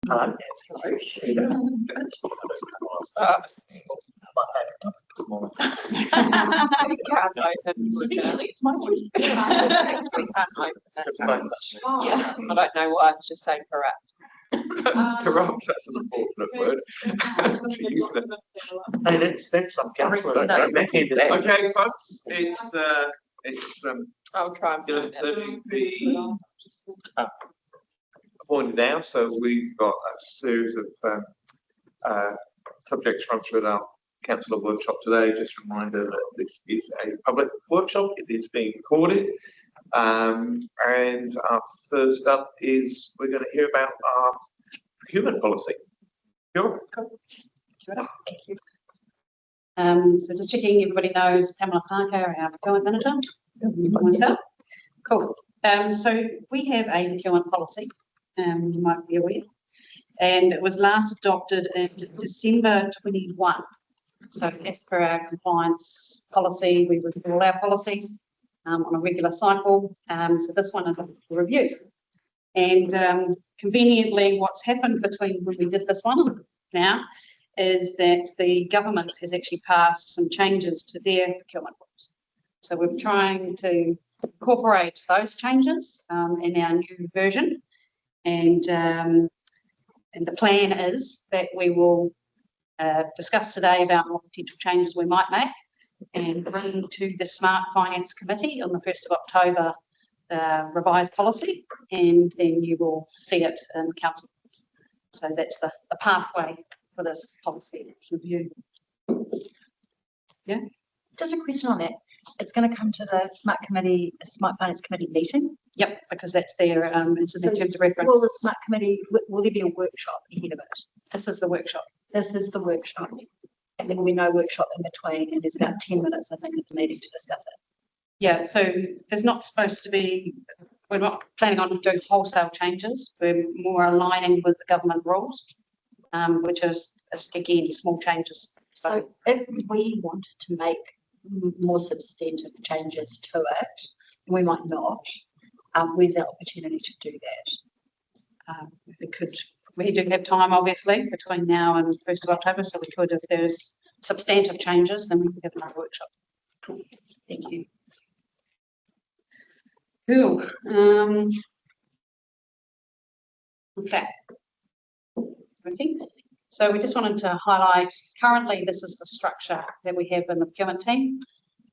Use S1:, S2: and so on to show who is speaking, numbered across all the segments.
S1: Hello. Yeah. My favourite topic this morning.
S2: Can't open.
S3: It's my one.
S2: We can't open. Yeah, I don't know why it's just saying corrupt.
S4: Corrupt, that's an unfortunate word to use there.
S1: Hey, that's some councillor.
S4: Okay, folks, it's
S2: I'll try and
S4: going
S2: find
S4: to
S2: it.
S4: be appointed now, so we've got a series of subjects run through our councillor workshop today. Just a reminder that this is a public workshop, it is being recorded. And our first up is we're going to hear about our procurement policy. Sure.
S3: Cool. Thank you. So just checking, everybody knows Pamela Parker, our procurement manager. Myself. Cool. So we have a procurement policy, you might be aware, and it was last adopted in December 21. So as per our compliance policy, we review all our policies on a regular cycle. So this one is a review. And conveniently, what's happened between when we did this one now is that the government has actually passed some changes to their procurement rules. So we're trying to incorporate those changes in our new version. And the plan is that we will discuss today about what potential changes we might make and bring to the Smart Finance Committee on the 1st of October the revised policy, and then you will see it in council. So that's the pathway for this policy review. Yeah.
S5: Just a question on that. It's going to come to the Smart Finance Committee meeting.
S3: Yep, because that's their it's in their terms of reference.
S5: Will the Smart Committee, will there be a workshop ahead of it?
S3: This is the workshop.
S5: This is the workshop. And there will be no workshop in between, and there's about 10 minutes, I think, of the meeting to discuss it.
S3: Yeah, so there's not supposed to be, we're not planning on doing wholesale changes. We're more aligning with the government rules, which is again, small changes.
S5: So if we wanted to make more substantive changes to it, we might not. Where's our opportunity to do that?
S3: Because we do have time, obviously, between now and 1st of October, so we could, if there's substantive changes, then we can have another workshop.
S5: Cool. Thank you.
S3: Cool. Okay. So we just wanted to highlight, currently this is the structure that we have in the procurement team.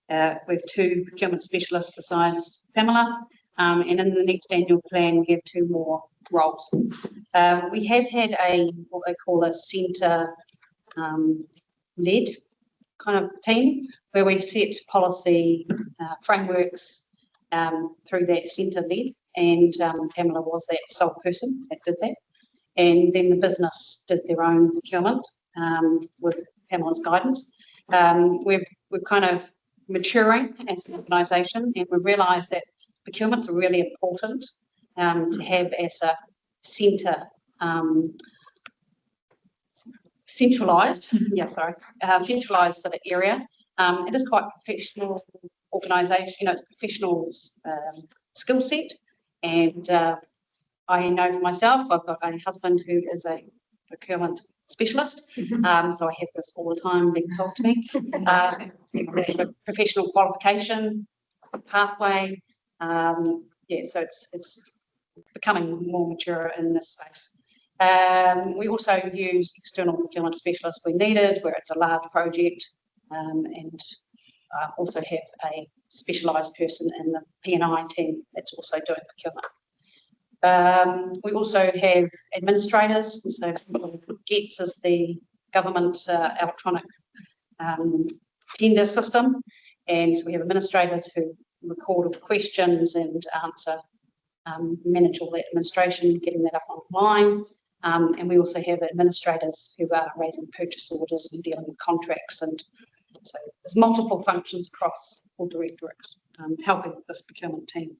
S3: We have 2 procurement specialists besides Pamela, and in the next annual plan we have 2 more roles. We have had what they call a centre led kind of team where we set policy frameworks through that centre led, and Pamela was that sole person that did that. And then the business did their own procurement with Pamela's guidance. We're kind of maturing as an organisation, and we realised that procurements are really important to have as a centre centralised, centralised sort of area. It is quite professional organisation, it's professional skill set, and I know for myself, I've got a husband who is a procurement specialist, so I have this all the time being told to me. A professional qualification pathway, so it's becoming more mature in this space. We also use external procurement specialists when needed, where it's a large project, and also have a specialised person in the P&I team that's also doing procurement. We also have administrators, so GETS is the government electronic tender system, and so we have administrators who record all the questions and answer, manage all that administration, getting that up online, and we also have administrators who are raising purchase orders and dealing with contracts, and so there's multiple functions across all directorates helping this procurement team.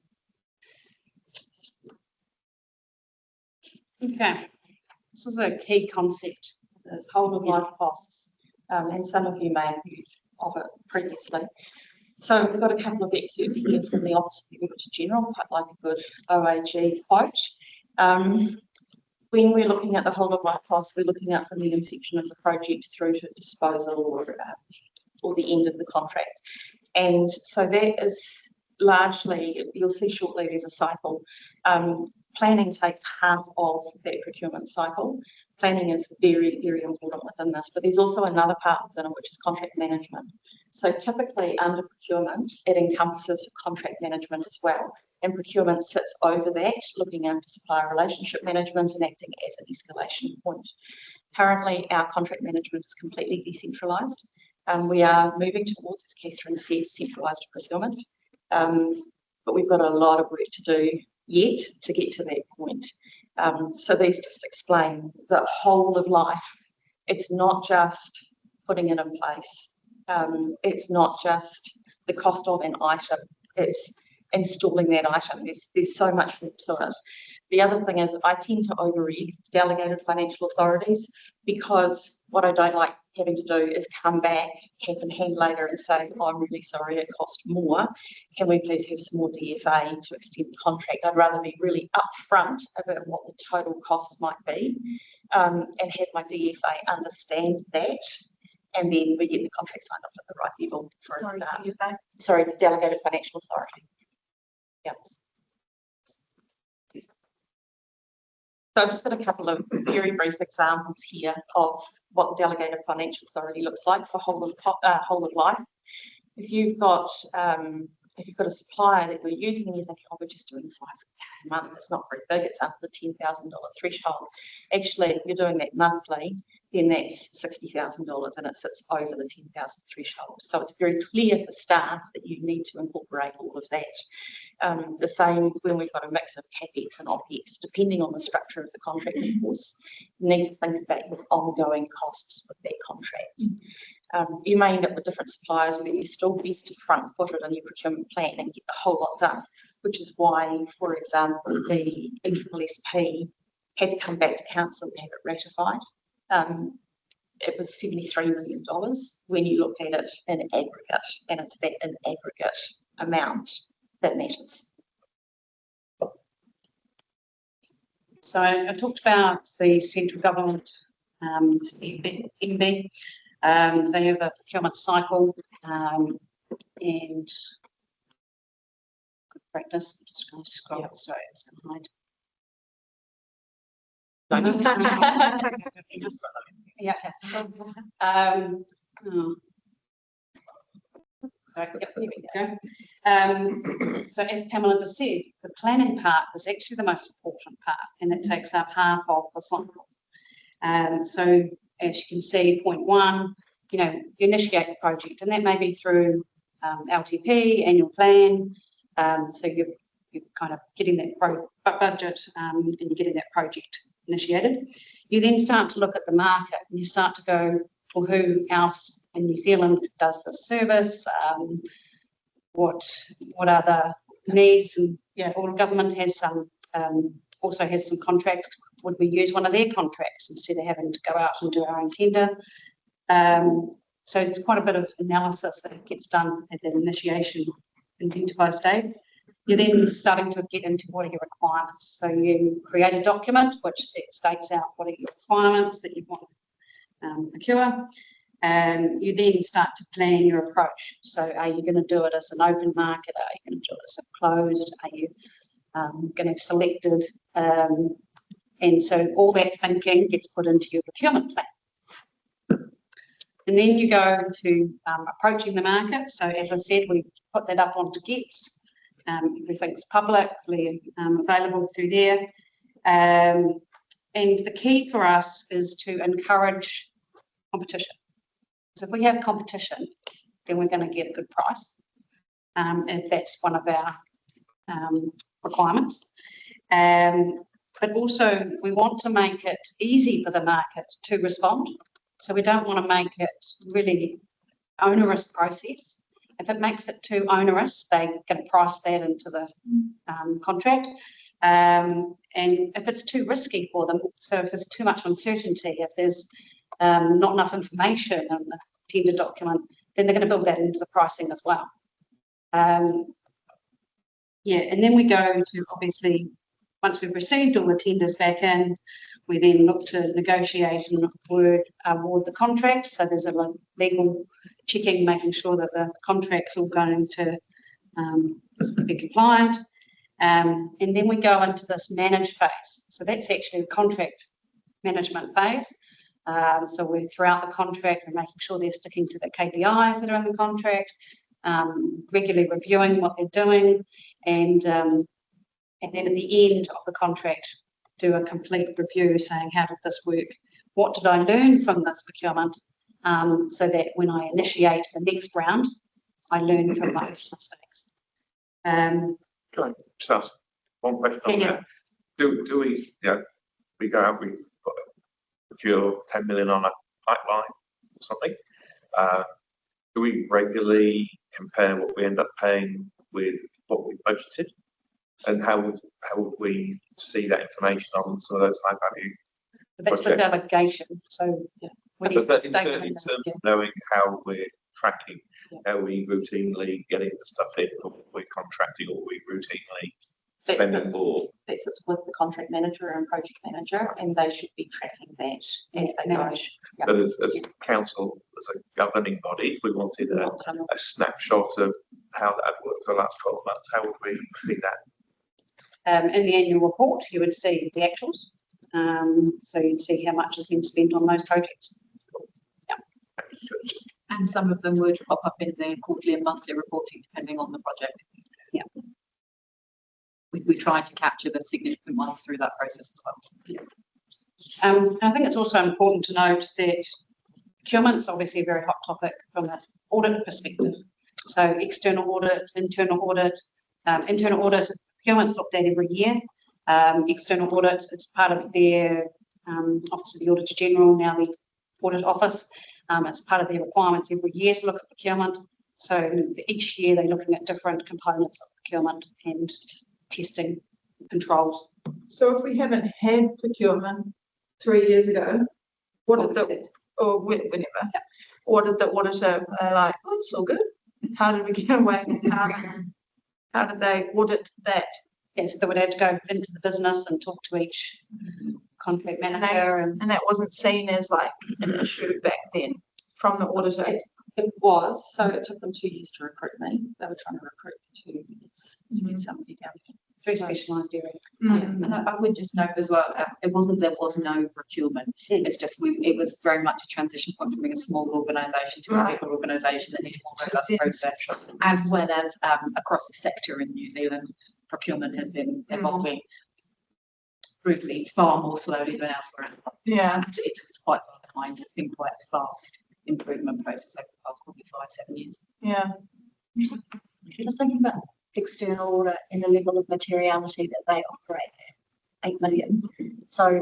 S3: Okay, this is a key concept.
S6: It's whole of life costs, and some of you may have heard of it previously. So we've got a couple of excerpts here from the Office of the Auditor General, quite like a good OAG quote. when we're looking at the whole of life costs, we're looking at from the inception of the project through to disposal or the end of the contract. And so that is largely, you'll see shortly there's a cycle. Planning takes half of that procurement cycle. Planning is very, very important within this, but there's also another part within it, which is contract management. So typically under procurement, it encompasses contract management as well. And procurement sits over that, looking after supplier relationship management and acting as an escalation point. Currently, our contract management is completely decentralised. We are moving towards, as Catherine said, centralised procurement. But we've got a lot of work to do yet to get to that point. So these just explain the whole of life. It's not just putting it in place. It's not just the cost of an item. It's installing that item. There's so much more to it. The other thing is I tend to overread delegated financial authorities, because what I don't like having to do is come back cap in hand later and say, oh, I'm really sorry, it cost more. Can we please have some more DFA to extend the contract? I'd rather be really upfront about what the total costs might be, and have my DFA understand that, and then we get the contract signed off at the right level for the delegated financial authority. Yes. So I've just got a couple of very brief examples here of what the delegated financial authority looks like for whole of life. If you've got a supplier that we're using and you think, oh, we're just doing $5,000 a month, it's not very big, it's up the $10,000 threshold. Actually, if you're doing that monthly, then that's $60,000 and it sits over the $10,000 threshold. So it's very clear for staff that you need to incorporate all of that. The same when we've got a mix of CapEx and OpEx, depending on the structure of the contract, of course, you need to think about your ongoing costs with that contract. You may end up with different suppliers where you're still best to front-footed on your procurement plan and get the whole lot done, which is why, for example, the ESSP had to come back to council and have it ratified. It was $73 million when you looked at it in aggregate, and it's that in aggregate amount that matters.
S3: So I talked about the central government, MB. They have a procurement cycle, and good practice. I'm just going to scroll. Yep. Sorry, it's going to hide. Yeah. Sorry, yep, here we go. So as Pamela just said, the planning part is actually the most important part, and it takes up half of the cycle. So as you can see, point one, you initiate the project, and that may be through LTP, annual plan. So you're kind of getting that budget and you're getting that project initiated. You then start to look at the market, and you start to go, well, who else in New Zealand does this service? What are the needs? And yeah, all government has some, also has some contracts. Would we use one of their contracts instead of having to go out and do our own tender? So it's quite a bit of analysis that gets done at that initiation enterprise stage. You're then starting to get into what are your requirements. So you create a document which states out what are your requirements that you want to procure. You then start to plan your approach. So are you going to do it as an open market? Are you going to do it as a closed? Are you going to have selected? And so all that thinking gets put into your procurement plan. And then you go to approaching the market. So as I said, we put that up onto GETS. Everything's publicly available through there. And the key for us is to encourage competition. So if we have competition, then we're going to get a good price, if that's one of our requirements. But also we want to make it easy for the market to respond. So we don't want to make it really onerous process. If it makes it too onerous, they can price that into the contract. And if it's too risky for them, so if there's too much uncertainty, if there's not enough information in the tender document, then they're going to build that into the pricing as well. Yeah, and then we go to, obviously, once we've received all the tenders back in, We then look to negotiate and award the contract. So there's a legal checking, making sure that the contract's all going to be compliant. And then we go into this managed phase. So that's actually the contract management phase. So we're throughout the contract, we're making sure they're sticking to the KPIs that are in the contract, regularly reviewing what they're doing, and then at the end of the contract, do a complete review saying, how did this work? What did I learn from this procurement? So that when I initiate the next round, I learn from those mistakes.
S4: Can I just ask one question on
S3: Yeah.
S4: that? Do we, we go out, we've got to procure 10 million on a pipeline or something. Do we regularly compare what we end up paying with what we budgeted? And how would we see that information on some of those high value?
S3: But that's the delegation. So yeah, we need
S4: But
S3: to
S4: that's
S3: state
S4: in
S3: that,
S4: terms
S3: yeah.
S4: of knowing how we're tracking,
S3: Yeah.
S4: how we routinely getting the stuff in, or we're contracting, or we routinely
S6: That-
S4: spending more.
S6: That's with the contract manager and project manager, and they should be tracking that as they go.
S3: Yeah.
S4: But as council, as a governing body, if we wanted a snapshot of how that worked for the last 12 months, how would we see that?
S3: In the annual report, you would see the actuals. So you'd see how much has been spent on those projects.
S4: So just
S2: And some of them would pop up in their quarterly and monthly reporting, depending on the project.
S3: Yeah.
S2: We try to capture the significant ones through that process as well.
S3: I think it's also important to note that procurement's obviously a very hot topic from an audit perspective. So external audit, internal audit, procurement's looked at every year. External audit, it's part of their Office of the Auditor General, now the Audit Office. It's part of their requirements every year to look at procurement. So each year they're looking at different components of procurement and testing controls.
S7: So if we haven't had procurement 3 years ago, what did the, or whenever, what did the auditor like, oh, it's all good. How did we get away? How did they audit that?
S3: Yeah, so they would have to go into the business and talk to each contract manager
S7: And that wasn't seen as like an issue back then from the auditor.
S6: It was, so it took them 2 years to recruit me. They were trying to recruit for 2 years to get somebody down here.
S3: very specialised area.
S2: And I would just note as well, it wasn't there was no procurement. It's just it was very much a transition point from being a small organisation to a bigger organisation that needed more robust process, as well as across the sector in New Zealand, procurement has been evolving brutally far more slowly than elsewhere.
S7: Yeah.
S2: It's quite far behind. It's been quite a fast improvement process over the past probably 5-7 years.
S7: Yeah.
S5: Just thinking about external audit and the level of materiality that they operate at, 8 million. So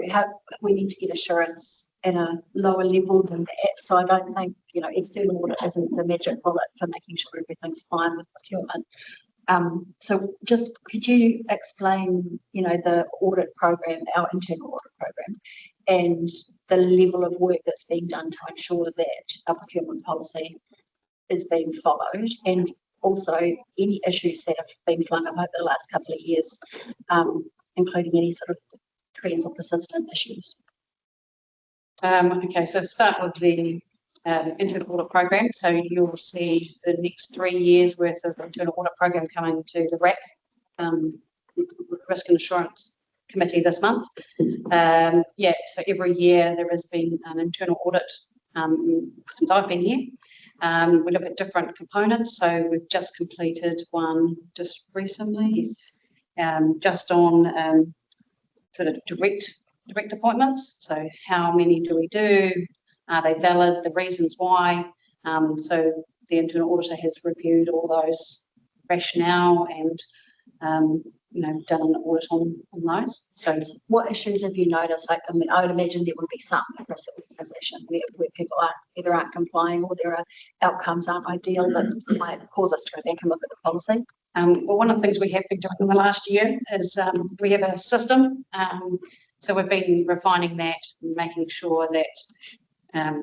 S5: we need to get assurance at a lower level than that. So I don't think, external audit isn't the magic bullet for making sure everything's fine with procurement. So just could you explain, the audit program, our internal audit program, and the level of work that's being done to ensure that our procurement policy is being followed, and also any issues that have been flung up over the last couple of years, including any sort of trends or persistent issues?
S3: Okay, so start with the internal audit program. So you'll see the next 3 years worth of internal audit program coming to the RAC, Risk and Assurance Committee this month. So every year there has been an internal audit since I've been here. We look at different components. So we've just completed one just recently, just on sort of direct appointments. So how many do we do? Are they valid? The reasons why? So the internal auditor has reviewed all those rationale and done an audit on those. So
S5: What issues have you noticed? I would imagine there would be some across the organisation where people aren't complying, or their outcomes aren't ideal that might cause us to go back and look at the policy.
S3: well, one of the things we have been doing in the last year is we have a system. So we've been refining that, making sure that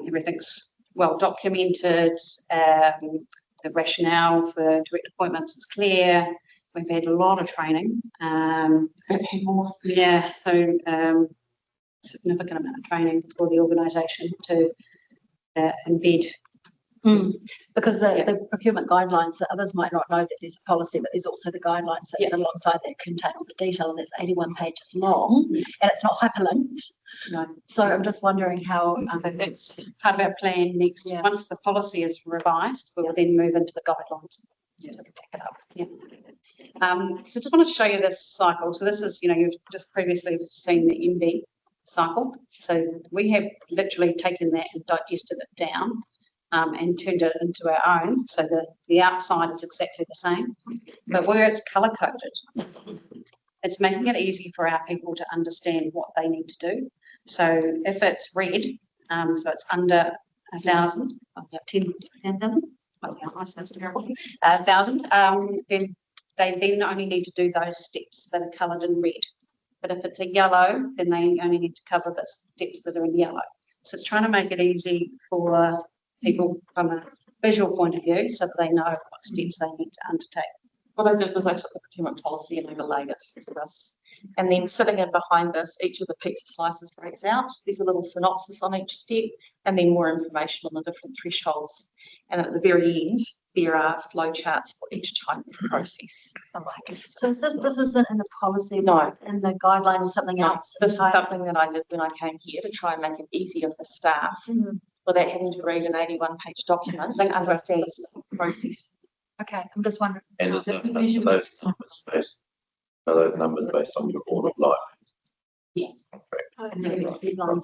S3: everything's well documented, the rationale for direct appointments is clear. We've had a lot of training. So significant amount of training for the organisation to embed.
S5: Because the procurement guidelines, that others might not know that there's a policy, but there's also the guidelines that's alongside that contain all the detail, and it's 81 pages long, and it's not hyperlinked.
S3: No.
S5: So I'm just wondering how.
S3: But that's part of our plan next.
S5: Yeah.
S3: Once the policy is revised, we will then move into the guidelines.
S5: Yeah.
S3: To take it up. Yeah. So just want to show you this cycle. So this is, you've just previously seen the MB cycle. So we have literally taken that and digested it down and turned it into our own. So the outside is exactly the same, but where it's colour coded, it's making it easy for our people to understand what they need to do. So if it's red, so it's under 1,000, 10,000. Oh, yeah, I sounds terrible. 1,000. Then they then only need to do those steps that are coloured in red. But if it's a yellow, then they only need to cover the steps that are in yellow. So it's trying to make it easy for people from a visual point of view, so that they know what steps they need to undertake.
S6: What I did was I took the procurement policy and overlaid it to this. And then sitting in behind this, each of the pizza slices breaks out. There's a little synopsis on each step and then more information on the different thresholds. And at the very end, there are flow charts for each type of process.
S5: I like it. So is this isn't in the policy,
S6: No.
S5: in the guideline or something
S6: No,
S5: else?
S6: this is something that I did when I came here to try and make it easier for staff without having to read an 81-page document and understand the process.
S5: Okay, I'm just wondering.
S8: And is that those numbers based, are those numbers based on your board of life?
S3: Yes.
S5: And the guidelines.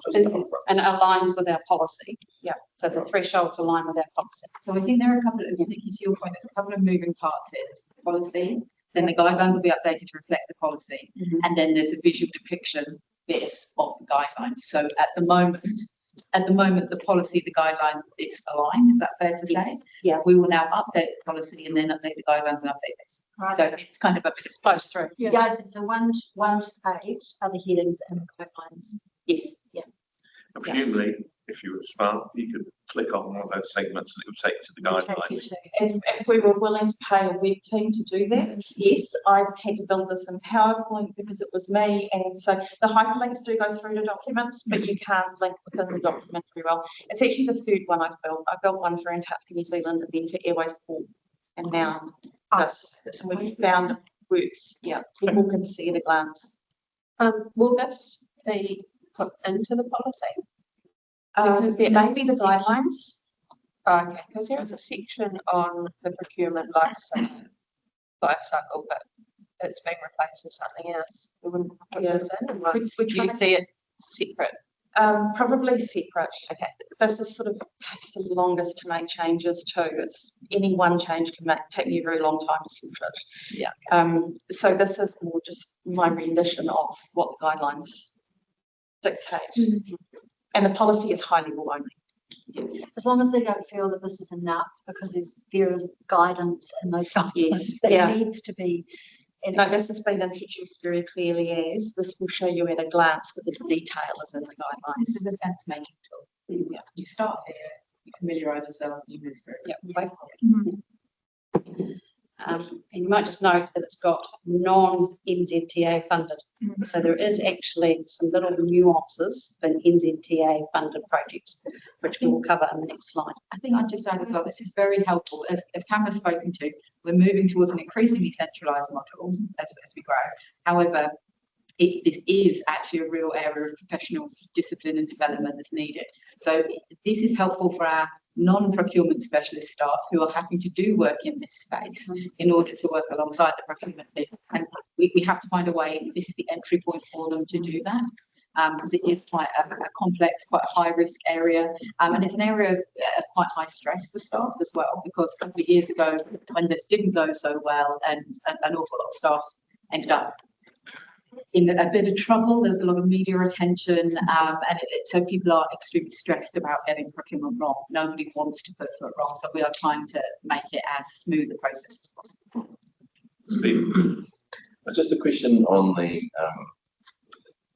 S3: And it aligns with our policy.
S6: Yeah.
S3: So the thresholds align with our policy.
S2: So I think there are a couple of, I think to your point, there's a couple of moving parts here. There's the policy, then the guidelines will be updated to reflect the policy, and then there's a visual depiction this of the guidelines. So at the moment, the policy, the guidelines, it's aligned. Is that fair to say?
S6: Yeah.
S2: We will now update the policy and then update the guidelines and update this.
S5: Right.
S2: So it's kind of a bit of
S3: Flows through.
S5: You guys, it's a one page, other headings and the guidelines.
S6: Yes.
S4: And presumably, if you were smart, you could click on one of those segments and it would take you to the guidelines.
S6: If we were willing to pay a web team to do that, yes, I had to build this in PowerPoint because it was me. And so the hyperlinks do go through to documents, but you can't link within the document very well. It's actually the third one I've built. I built one for Antarctica, New Zealand, and then for Airways Port. And now this, so we've found it works. Yeah, people can see at a glance.
S9: Will this be put into the policy? Because there
S6: Maybe the
S9: is-
S6: guidelines.
S9: Okay, because there is a section on the procurement life cycle, but it's been replaced with something else. We wouldn't put this in. Like,
S6: We
S9: do you
S6: tried-
S9: see it separate?
S6: Probably separate.
S9: Okay.
S6: This is sort of takes the longest to make changes too. It's any one change can take you a very long time to sort it.
S9: Yeah.
S6: So this is more just my rendition of what the guidelines dictate. And the policy is high level only.
S5: As long as they don't feel that this is enough, because there is guidance in those guidelines
S6: Yes,
S5: that
S6: yeah.
S5: needs to be.
S6: No, this has been introduced very clearly as this will show you at a glance what the detail is in the guidelines.
S2: This is a sense making tool.
S6: Yeah.
S2: You start here, you familiarise yourself, you move through.
S3: Yeah. And you might just note that it's got non-NZTA funded. So there is actually some little nuances in NZTA funded projects, which we will cover in the next slide.
S2: I think I'd just add as well, this is very helpful. As Cameron's spoken to, we're moving towards an increasingly centralised model as we grow. However, this is actually a real area of professional discipline and development that's needed. So this is helpful for our non-procurement specialist staff who are having to do work in this space in order to work alongside the procurement team. And we have to find a way, this is the entry point for them to do that. Because it is quite a complex, quite a high risk area. And it's an area of quite high stress for staff as well, because a couple of years ago, when this didn't go so well and an awful lot of staff ended up in a bit of trouble, there was a lot of media attention, so people are extremely stressed about getting procurement wrong. Nobody wants to put foot wrong, so we are trying to make it as smooth a process as possible.
S8: Just a question on the,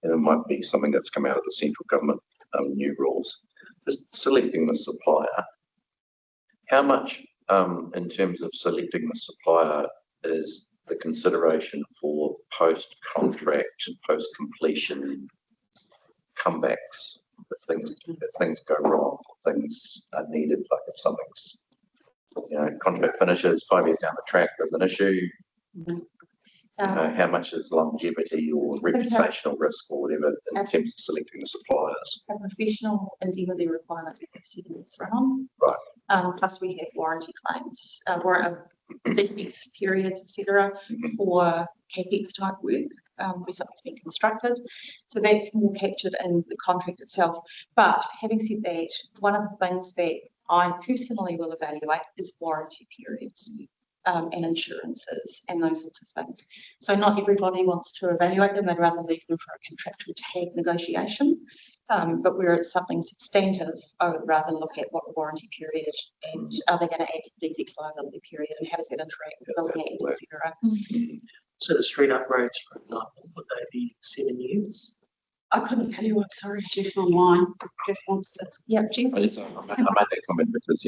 S8: and it might be something that's come out of the central government new rules, just selecting the supplier. How much in terms of selecting the supplier is the consideration for post-contract, post-completion comebacks if things go wrong, things are needed, like if something's, contract finishes 5 years down the track, there's an issue, how much is longevity or reputational risk or whatever in terms of selecting the suppliers?
S6: A professional indemnity requirement that the settlements run on.
S8: Right.
S6: Plus we have warranty claims, defects periods, etc. for CapEx type work, where something's been constructed. So that's more captured in the contract itself. But having said that, one of the things that I personally will evaluate is warranty periods. And insurances and those sorts of things. So not everybody wants to evaluate them, they'd rather leave them for a contractual tag negotiation. But where it's something substantive, I would rather look at what the warranty period and are they going to add to the defects liability period and how does that interact with building act, etc.
S1: So the street upgrades, for example, would they be 7 years?
S6: I couldn't tell you, I'm sorry.
S3: Jeff's online. Jeff wants to.
S6: Yeah, Jeff.
S8: I made that comment because,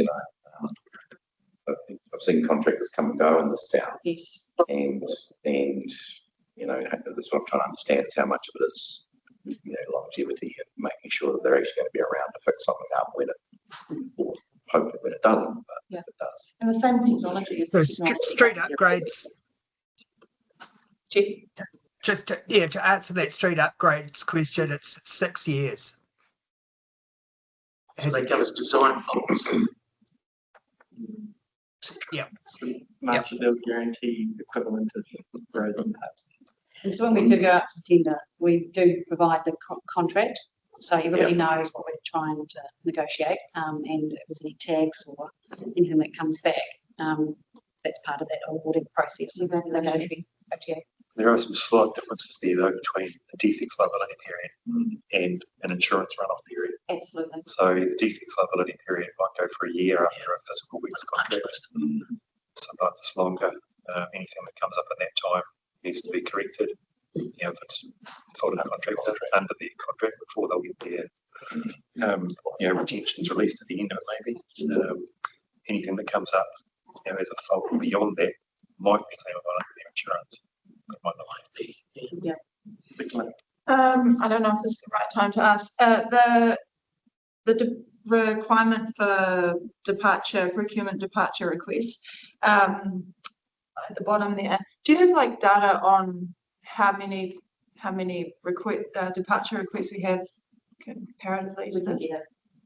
S8: I've seen contractors come and go in this town.
S6: Yes.
S8: And that's what I'm trying to understand is how much of it is, longevity and making sure that they're actually going to be around to fix something up when it, or hopefully when it doesn't, but if it does.
S6: And the same technology is.
S10: So street upgrades,
S6: Jeff.
S10: just to answer that street upgrades question, it's 6 years.
S1: So they give us design files.
S10: Yeah.
S1: Master build guarantee equivalent of roads and paths.
S3: And so when we do go out to tender, we do provide the contract, so everybody knows what we're trying to negotiate, and if there's any tags or anything that comes back, that's part of that awarding process.
S11: There are some slight differences there though between the defects liability period and an insurance runoff period.
S3: Absolutely.
S11: So the defects liability period might go for a year after a physical works contract. Sometimes it's longer. Anything that comes up in that time needs to be corrected. If it's fault of the contractor under the contract before they'll get their retentions released at the end of it maybe. Anything that comes up as a fault beyond that might be claimable under their insurance. It might not be.
S3: Yeah.
S7: I don't know if it's the right time to ask. The requirement for procurement departure requests, at the bottom there, do you have like data on how many departure requests we have comparatively to this?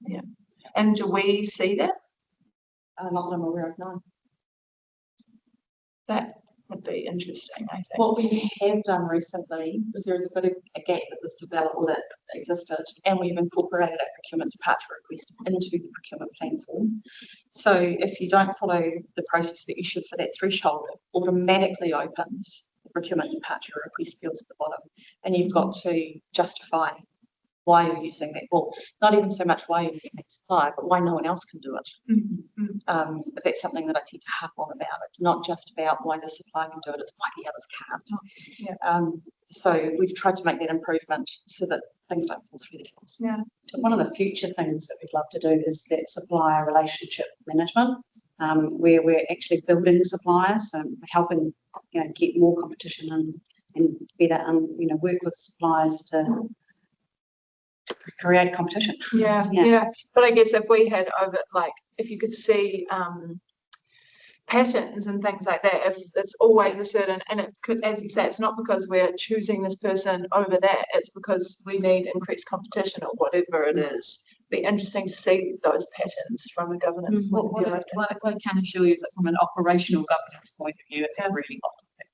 S7: Yeah. And do we see that?
S6: Not that I'm aware of, no.
S7: That would be interesting, I think.
S6: What we have done recently was there is a bit of a gap that was developed or that existed, and we've incorporated a procurement departure request into the procurement plan form. So if you don't follow the process that you should for that threshold, it automatically opens the procurement departure request fields at the bottom, and you've got to justify why you're using that. Well, not even so much why you're using that supply, but why no one else can do it. But that's something that I tend to harp on about. It's not just about why the supply can do it, it's why the others can't. So we've tried to make that improvement so that things don't fall through the gaps.
S7: Yeah.
S3: So one of the future things that we'd love to do is that supplier relationship management, where we're actually building suppliers and helping, get more competition and better, work with suppliers to create competition.
S7: Yeah. But I guess if we had if you could see patterns and things like that, if it's always a certain, and it could, as you say, it's not because we're choosing this person over that, it's because we need increased competition or whatever it is. Be interesting to see those patterns from a governance point of view.
S2: What I can assure you is that from an operational governance point of view, it's a really hot topic.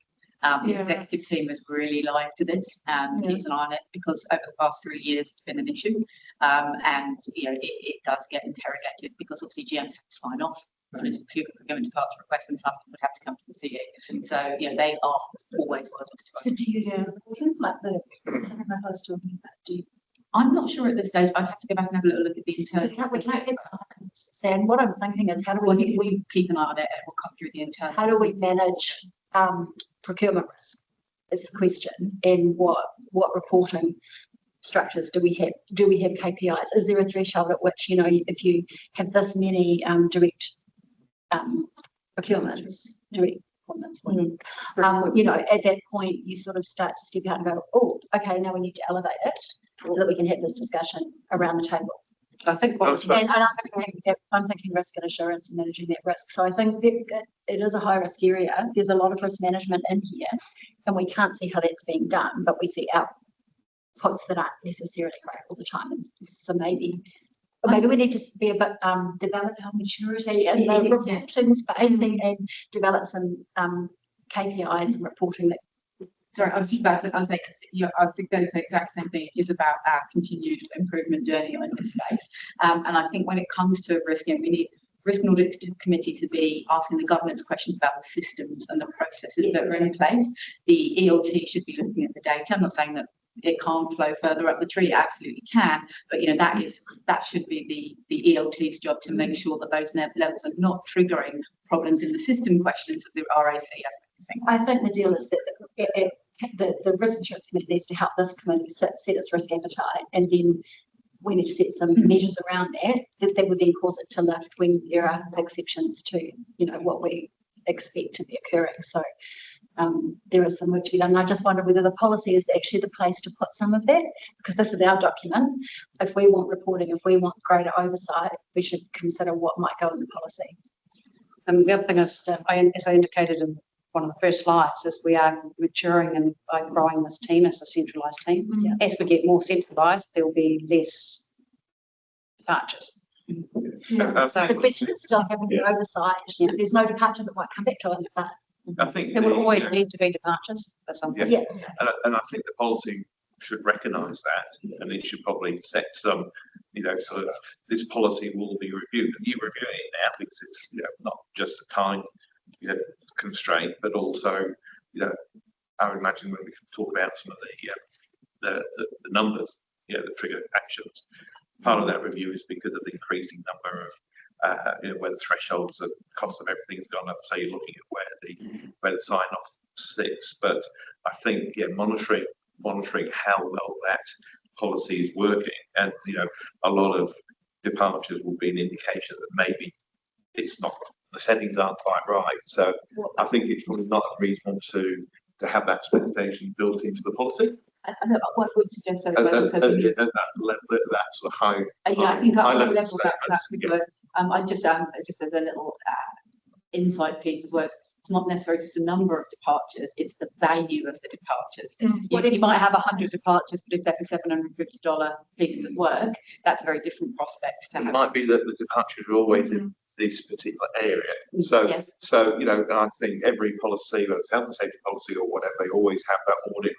S2: The executive team is really live to this and keeps an eye on it because over the past 3 years it's been an issue, and it does get interrogated because obviously GMs have to sign off on a procurement departure request, and some would have to come to the CE. So they are always well justified.
S3: So do you see like the I was talking about?
S2: I'm not sure at this stage. I'd have to go back and have a little look at the internal.
S3: We can't get and what I'm thinking is how do we
S2: we keep an eye on it and we'll come through the internal.
S5: How do we manage procurement risk is the question, and what reporting structures do we have? Do we have KPIs? Is there a threshold at which, if you have this many direct procurements, at that point you sort of start to step out and go, oh, okay, now we need to elevate it. so that we can have this discussion around the table.
S3: So I think what
S4: That's right.
S5: And I'm thinking risk and assurance and managing that risk. So I think that it is a high risk area. There's a lot of risk management in here, and we can't see how that's being done, but we see outputs that aren't necessarily great all the time. And so maybe we need to be a bit develop our maturity in the reporting space and develop some KPIs and reporting that.
S2: Sorry, I was just about to, I was like, I think the exact same thing is about our continued improvement journey in this space. And I think when it comes to risk, we need risk and audit committee to be asking the governance questions about the systems and the processes that are in place. The ELT should be looking at the data. I'm not saying that it can't flow further up the tree, it absolutely can, but that should be the ELT's job to make sure that those levels are not triggering problems in the system questions of the RAC.
S5: I think the deal is that the risk insurance committee needs to help this committee set its risk appetite, and then we need to set some measures around that would then cause it to lift when there are exceptions to what we expect to be occurring. So there is some work to be done. And I just wonder whether the policy is actually the place to put some of that, because this is our document. If we want reporting, if we want greater oversight, we should consider what might go in the policy.
S3: the other thing is, as I indicated in one of the first slides, is we are maturing and growing this team as a centralised team. As we get more centralised, there will be less departures.
S5: The question is still having the oversight. If there's no departures, it won't come back to us. But
S4: I think
S3: there will always need to be departures at some point.
S5: yeah,
S4: and I think the policy should recognise that, and it should probably set some, sort of, this policy will be reviewed, and you review it now because it's not just a time constraint, but also I would imagine when we talk about some of the numbers, the trigger actions, part of that review is because of the increasing number of where the thresholds, the cost of everything has gone up. So you're looking at where the sign off sits. But I think monitoring how well that policy is working, and a lot of departures will be an indication that maybe it's not, the settings aren't quite right. So I think it's probably not unreasonable to have that expectation built into the policy.
S2: What would suggest that?
S4: At that level, that's the high.
S2: Yeah, I think at
S4: high
S2: a
S4: level
S2: level that
S4: statements,
S2: particular, I just as a little insight piece as well. It's not necessarily just the number of departures; it's the value of the departures. You might have 100 departures, but if they're for $750 pieces of work, that's a very different prospect to have.
S4: It might be that the departures are always in this particular area. So,
S2: yes.
S4: and I think every policy, whether it's health and safety policy or whatever, they always have that audit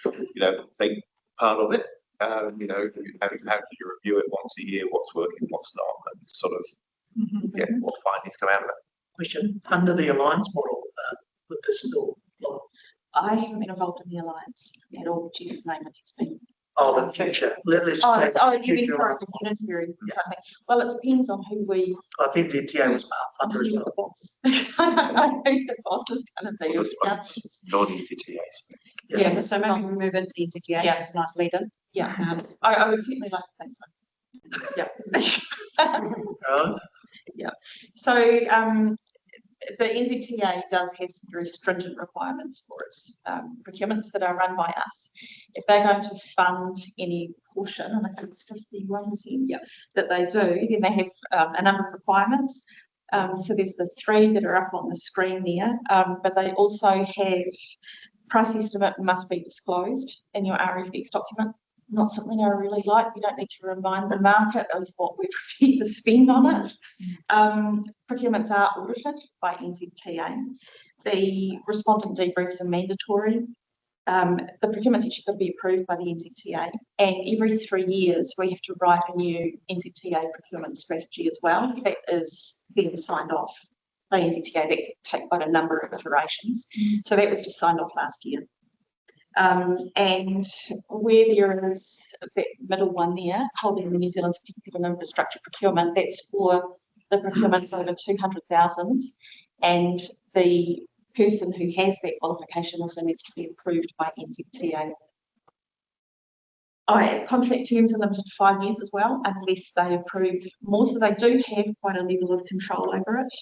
S4: review, and think part of it. How do you review it once a year? What's working, what's not, and sort of get what findings come out of it.
S1: Question, under the alliance model, would this still apply?
S6: I haven't been involved in the alliance at all. Chief name it has been.
S1: Oh, in future. Let's just take
S6: You mean
S1: future
S6: for
S1: alliance model.
S6: community? Well, it depends on who we.
S1: I think the NTA was part funder as
S6: Who's
S1: well.
S6: the boss? I don't know who the boss is going to be.
S8: This one's non-ETTAs.
S6: Yeah,
S3: So maybe we move into the NTTA.
S6: Yeah.
S3: It's a nice leader.
S6: yeah. I would certainly like to think so. Yeah. So the NZTA does have some very stringent requirements for its procurements that are run by us. If they're going to fund any portion, and I think it's 51% that they do, then they have a number of requirements. So there's the 3 that are up on the screen there, but they also have price estimate must be disclosed in your RFX document. Not something I really like. You don't need to remind the market of what we're prepared to spend on it. Procurements are audited by NZTA. The respondent debriefs are mandatory. The procurement's actually got to be approved by the NZTA, and every 3 years we have to write a new NZTA procurement strategy as well. That is then signed off by NZTA. That can take quite a number of iterations. So that was just signed off last year. And where there is that middle one there, holding the New Zealand Certificate in Infrastructure Procurement, that's for the procurements over 200,000, and the person who has that qualification also needs to be approved by NZTA. Contract terms are limited to 5 years as well, unless they approve more. So they do have quite a level of control over it.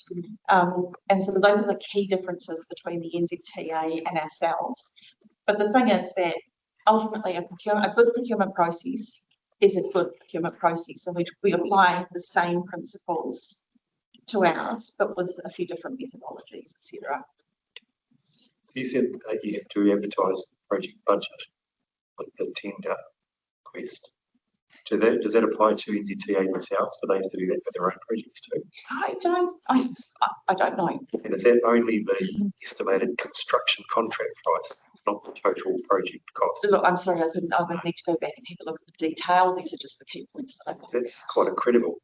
S6: And so those are the key differences between the NZTA and ourselves. But the thing is that ultimately a good procurement process is a good procurement process, in which we apply the same principles to ours, but with a few different methodologies, etc.
S11: You said you have to advertise the project budget with the tender request. Does that apply to NZTA themselves? Do they have to do that for their own projects too?
S6: I don't know.
S11: And is that only the estimated construction contract price, not the total project cost?
S6: Look, I'm sorry, I would need to go back and have a look at the detail. These are just the key points that I.
S11: That's quite incredible.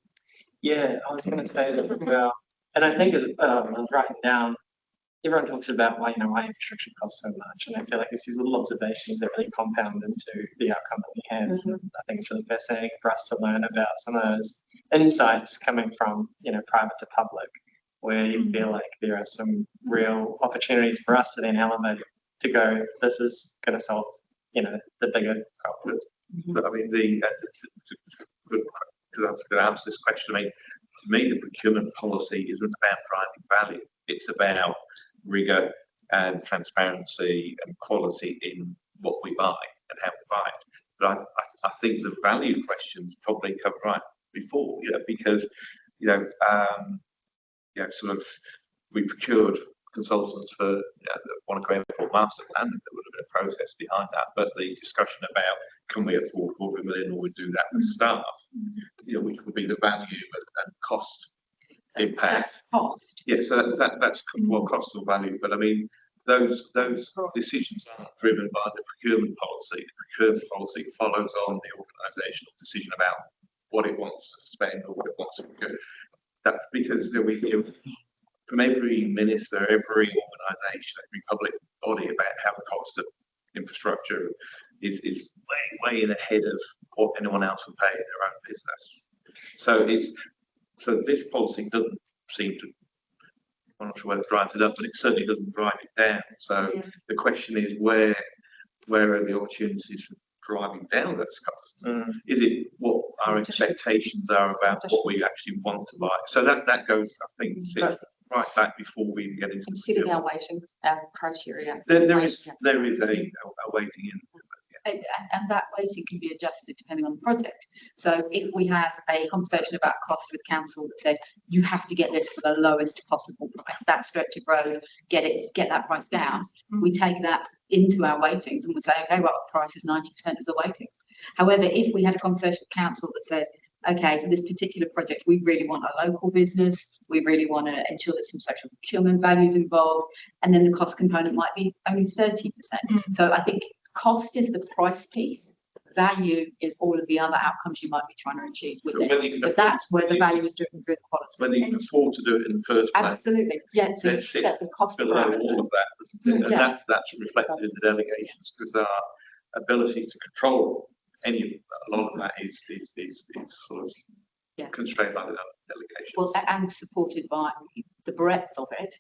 S12: Yeah, I was going to say that as well. And I think I was writing down, everyone talks about why infrastructure costs so much. And I feel like it's these little observations that really compound into the outcome that we have. I think it's really fascinating for us to learn about some of those insights coming from, private to public, where you feel like there are some real opportunities for us to then elevate to go, this is going to solve, the bigger problems.
S4: But I mean, it's a good answer this question. I mean, to me, the procurement policy isn't about driving value. It's about rigor and transparency and quality in what we buy and how we buy it. But I think the value questions probably come right before, because sort of we procured consultants for Wanaka Airport master plan, and there would have been a process behind that. But the discussion about can we afford $250,000 or we do that with staff, which would be the value and cost impact.
S2: That's cost.
S4: Yeah, so that's cost or value. But I mean, those decisions aren't driven by the procurement policy. The procurement policy follows on the organisational decision about what it wants to spend or what it wants to do. That's because from every minister, every organisation, every public body about how the cost of infrastructure is way in ahead of what anyone else would pay in their own business. So this policy doesn't seem to, I'm not sure whether it drives it up, but it certainly doesn't drive it down. So the question is where are the opportunities for driving down those costs? Is it what our expectations are about what we actually want to buy? So that goes, I think, right back before we even get into
S6: considering our weighting, our criteria.
S4: There is a weighting in.
S2: And that weighting can be adjusted depending on the project. So if we had a conversation about cost with council that said, you have to get this for the lowest possible price, that stretch of road, get that price down, we take that into our weightings and we say, okay, well, the price is 90% of the weighting. However, if we had a conversation with council that said, okay, for this particular project, we really want a local business, we really want to ensure that some social procurement values involved, and then the cost component might be only 30%. So I think cost is the price piece, value is all of the other outcomes you might be trying to achieve with it. But that's where the value is driven through the policy.
S4: Whether you can afford to do it in the first place.
S2: Absolutely, yeah. So
S4: That's it.
S2: set the cost
S4: Below all of that, doesn't it? And that's reflected in the delegations, because our ability to control a lot of that is sort of constrained by the delegation.
S2: Well, and supported by the breadth of it.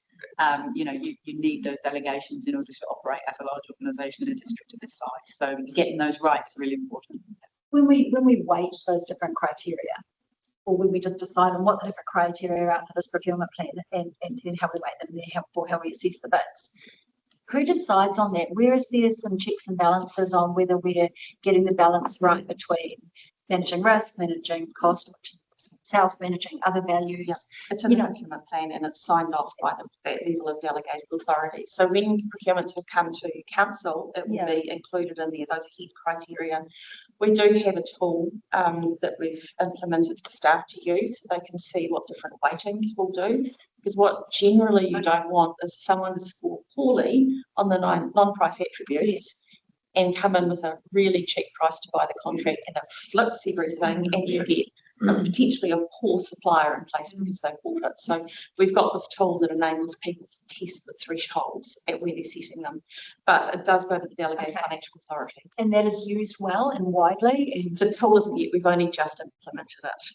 S2: You need those delegations in order to operate as a large organisation in a district of this size. So getting those right is really important.
S5: When we weight those different criteria, or when we just decide on what the different criteria are for this procurement plan and then how we weight them and how we assess the bids, who decides on that? Where is there some checks and balances on whether we're getting the balance right between managing risk, managing cost, self-managing other values?
S6: It's in the procurement plan and it's signed off by that level of delegated authority. So when procurements have come to council, it will be included in there, those head criteria. We do have a tool that we've implemented for staff to use so they can see what different weightings will do. Because what generally you don't want is someone to score poorly on the non-price attributes and come in with a really cheap price to buy the contract and it flips everything and you get potentially a poor supplier in place because they bought it. So we've got this tool that enables people to test the thresholds at where they're setting them. But it does go to the delegated financial authority.
S5: And that is used well and widely? And
S6: the tool isn't yet, we've only just implemented it.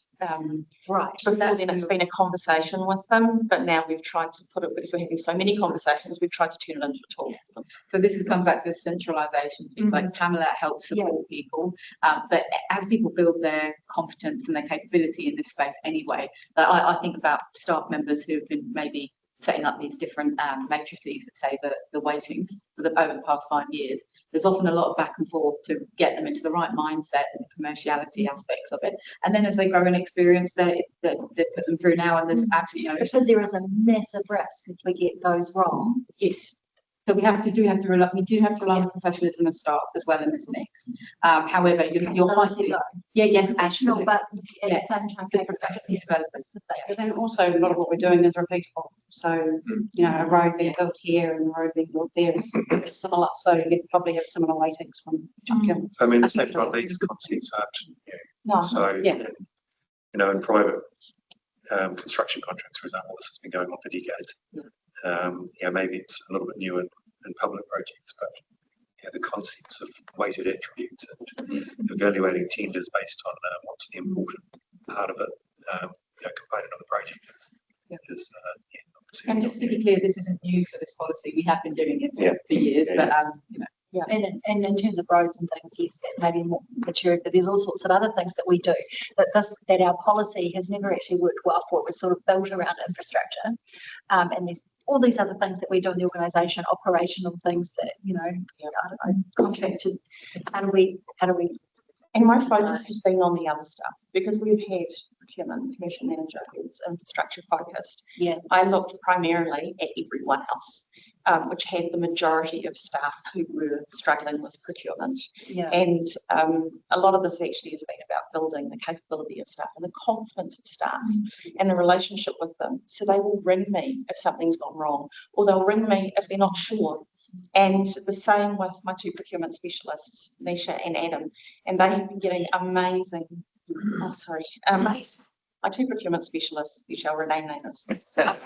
S5: Right.
S6: Before then it's been a conversation with them, but now we've tried to put it, because we're having so many conversations, we've tried to turn it into a tool for them.
S2: So this has come back to the centralisation. Things like Pamela helps support people, but as people build their competence and their capability in this space anyway, I think about staff members who have been maybe setting up these different matrices that say the weightings for over the past 5 years. There's often a lot of back and forth to get them into the right mindset and the commerciality aspects of it. And then as they grow in experience, they put them through now, and there's absolutely no issue.
S5: Because there is a massive risk if we get those wrong.
S2: Yes. So we do have to rely on professionalism of staff as well in this mix. However, you're finding, yes, actually,
S5: But at the same time,
S2: the professional developers.
S3: But then also a lot of what we're doing is repeatable. So, you know, a road being built here and a road being built there is similar. So you probably have similar weightings from procurement.
S11: I mean, at the same time, these concepts aren't new.
S3: No,
S11: So,
S3: yeah.
S11: you know, in private construction contracts, for example, this has been going on for decades. Yeah, maybe it's a little bit new in public projects, but yeah, the concepts of weighted attributes and evaluating tenders based on what's the important part of it, you know, component of the project is
S2: And just to be clear, this isn't new for this policy. We have been doing it for years, but you know.
S5: Yeah, and in terms of roads and things, yes, that may be more mature, but there's all sorts of other things that we do that our policy has never actually worked well for. It was sort of built around infrastructure, and there's all these other things that we do in the organisation, operational things that, you know, I don't know, contracted. How do we?
S6: And my focus has been on the other stuff because we've had procurement commercial manager who's infrastructure focused.
S5: Yeah.
S6: I looked primarily at everyone else, which had the majority of staff who were struggling with procurement.
S5: Yeah.
S6: And a lot of this actually has been about building the capability of staff and the confidence of staff and the relationship with them. So they will ring me if something's gone wrong, or they'll ring me if they're not sure. And the same with my two procurement specialists, Nisha and Adam, and they have been getting amazing. My two procurement specialists, you shall rename names, who have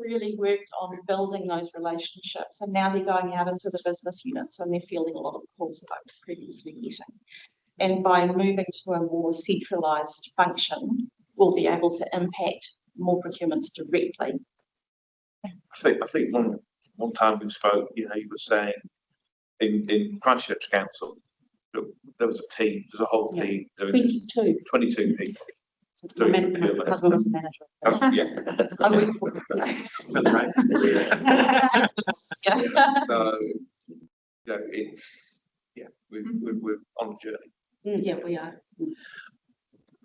S6: really worked on building those relationships, and now they're going out into the business units and they're fielding a lot of calls that I was previously getting. And by moving to a more centralised function, we'll be able to impact more procurements directly.
S4: I think one time we spoke, you know, you were saying in Christchurch Council, there was a team, there's a whole team doing this, 22 people. Doing procurement.
S3: Husband was a manager.
S4: Oh, yeah.
S3: I work for
S4: So, you know, it's, we're on a journey.
S6: Yeah, we are.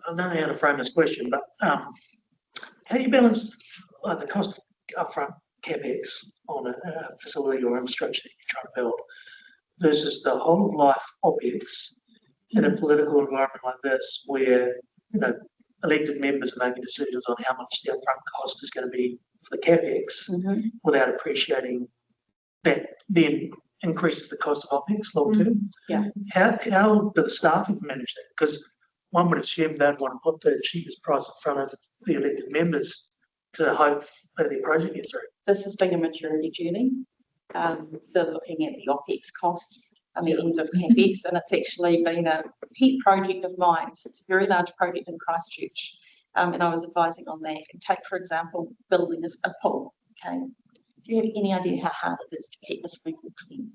S1: I don't know how to frame this question, but how do you balance the cost of upfront capex on a facility or infrastructure that you're trying to build versus the whole of life OPEX in a political environment like this, where, you know, elected members are making decisions on how much the upfront cost is going to be for the capex without appreciating that then increases the cost of OPEX long term?
S6: Yeah.
S1: How do the staff have managed that? Because one would assume they'd want to put the cheapest price in front of the elected members to hope that their project gets through.
S6: This has been a maturity journey. They're looking at the OPEX costs and the end of CapEx, and it's actually been a pet project of mine. So it's a very large project in Christchurch, and I was advising on that. And take, for example, building a pool. Okay, do you have any idea how hard it is to keep this pool clean?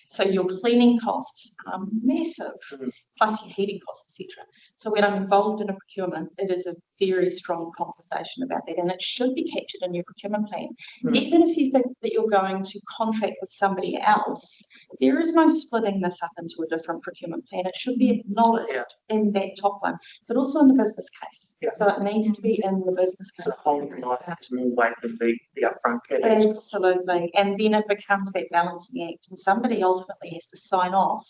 S6: So your cleaning costs are massive, plus your heating costs, etc. So when I'm involved in a procurement, it is a very strong conversation about that, and it should be captured in your procurement plan. Even if you think that you're going to contract with somebody else, there is no splitting this up into a different procurement plan. It should be acknowledged in that top one, but also in the business case. So it needs to be in the business case.
S1: So the whole of life has more weight than the upfront capex.
S6: Absolutely, and then it becomes that balancing act, and somebody ultimately has to sign off.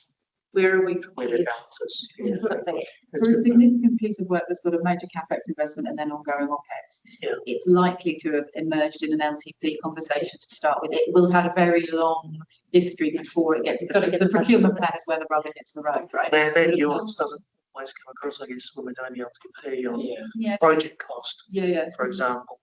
S6: Where are we
S1: Where
S6: prepared
S1: the balances.
S6: to put that?
S2: For a significant piece of work that's got a major capex investment and then ongoing OPEX, it's likely to have emerged in an LTP conversation to start with. It will have a very long history before it gets. The procurement plan is where the rubber hits the road, right?
S1: That nuance doesn't always come across, I guess, when we're doing the LTP on project cost, for example.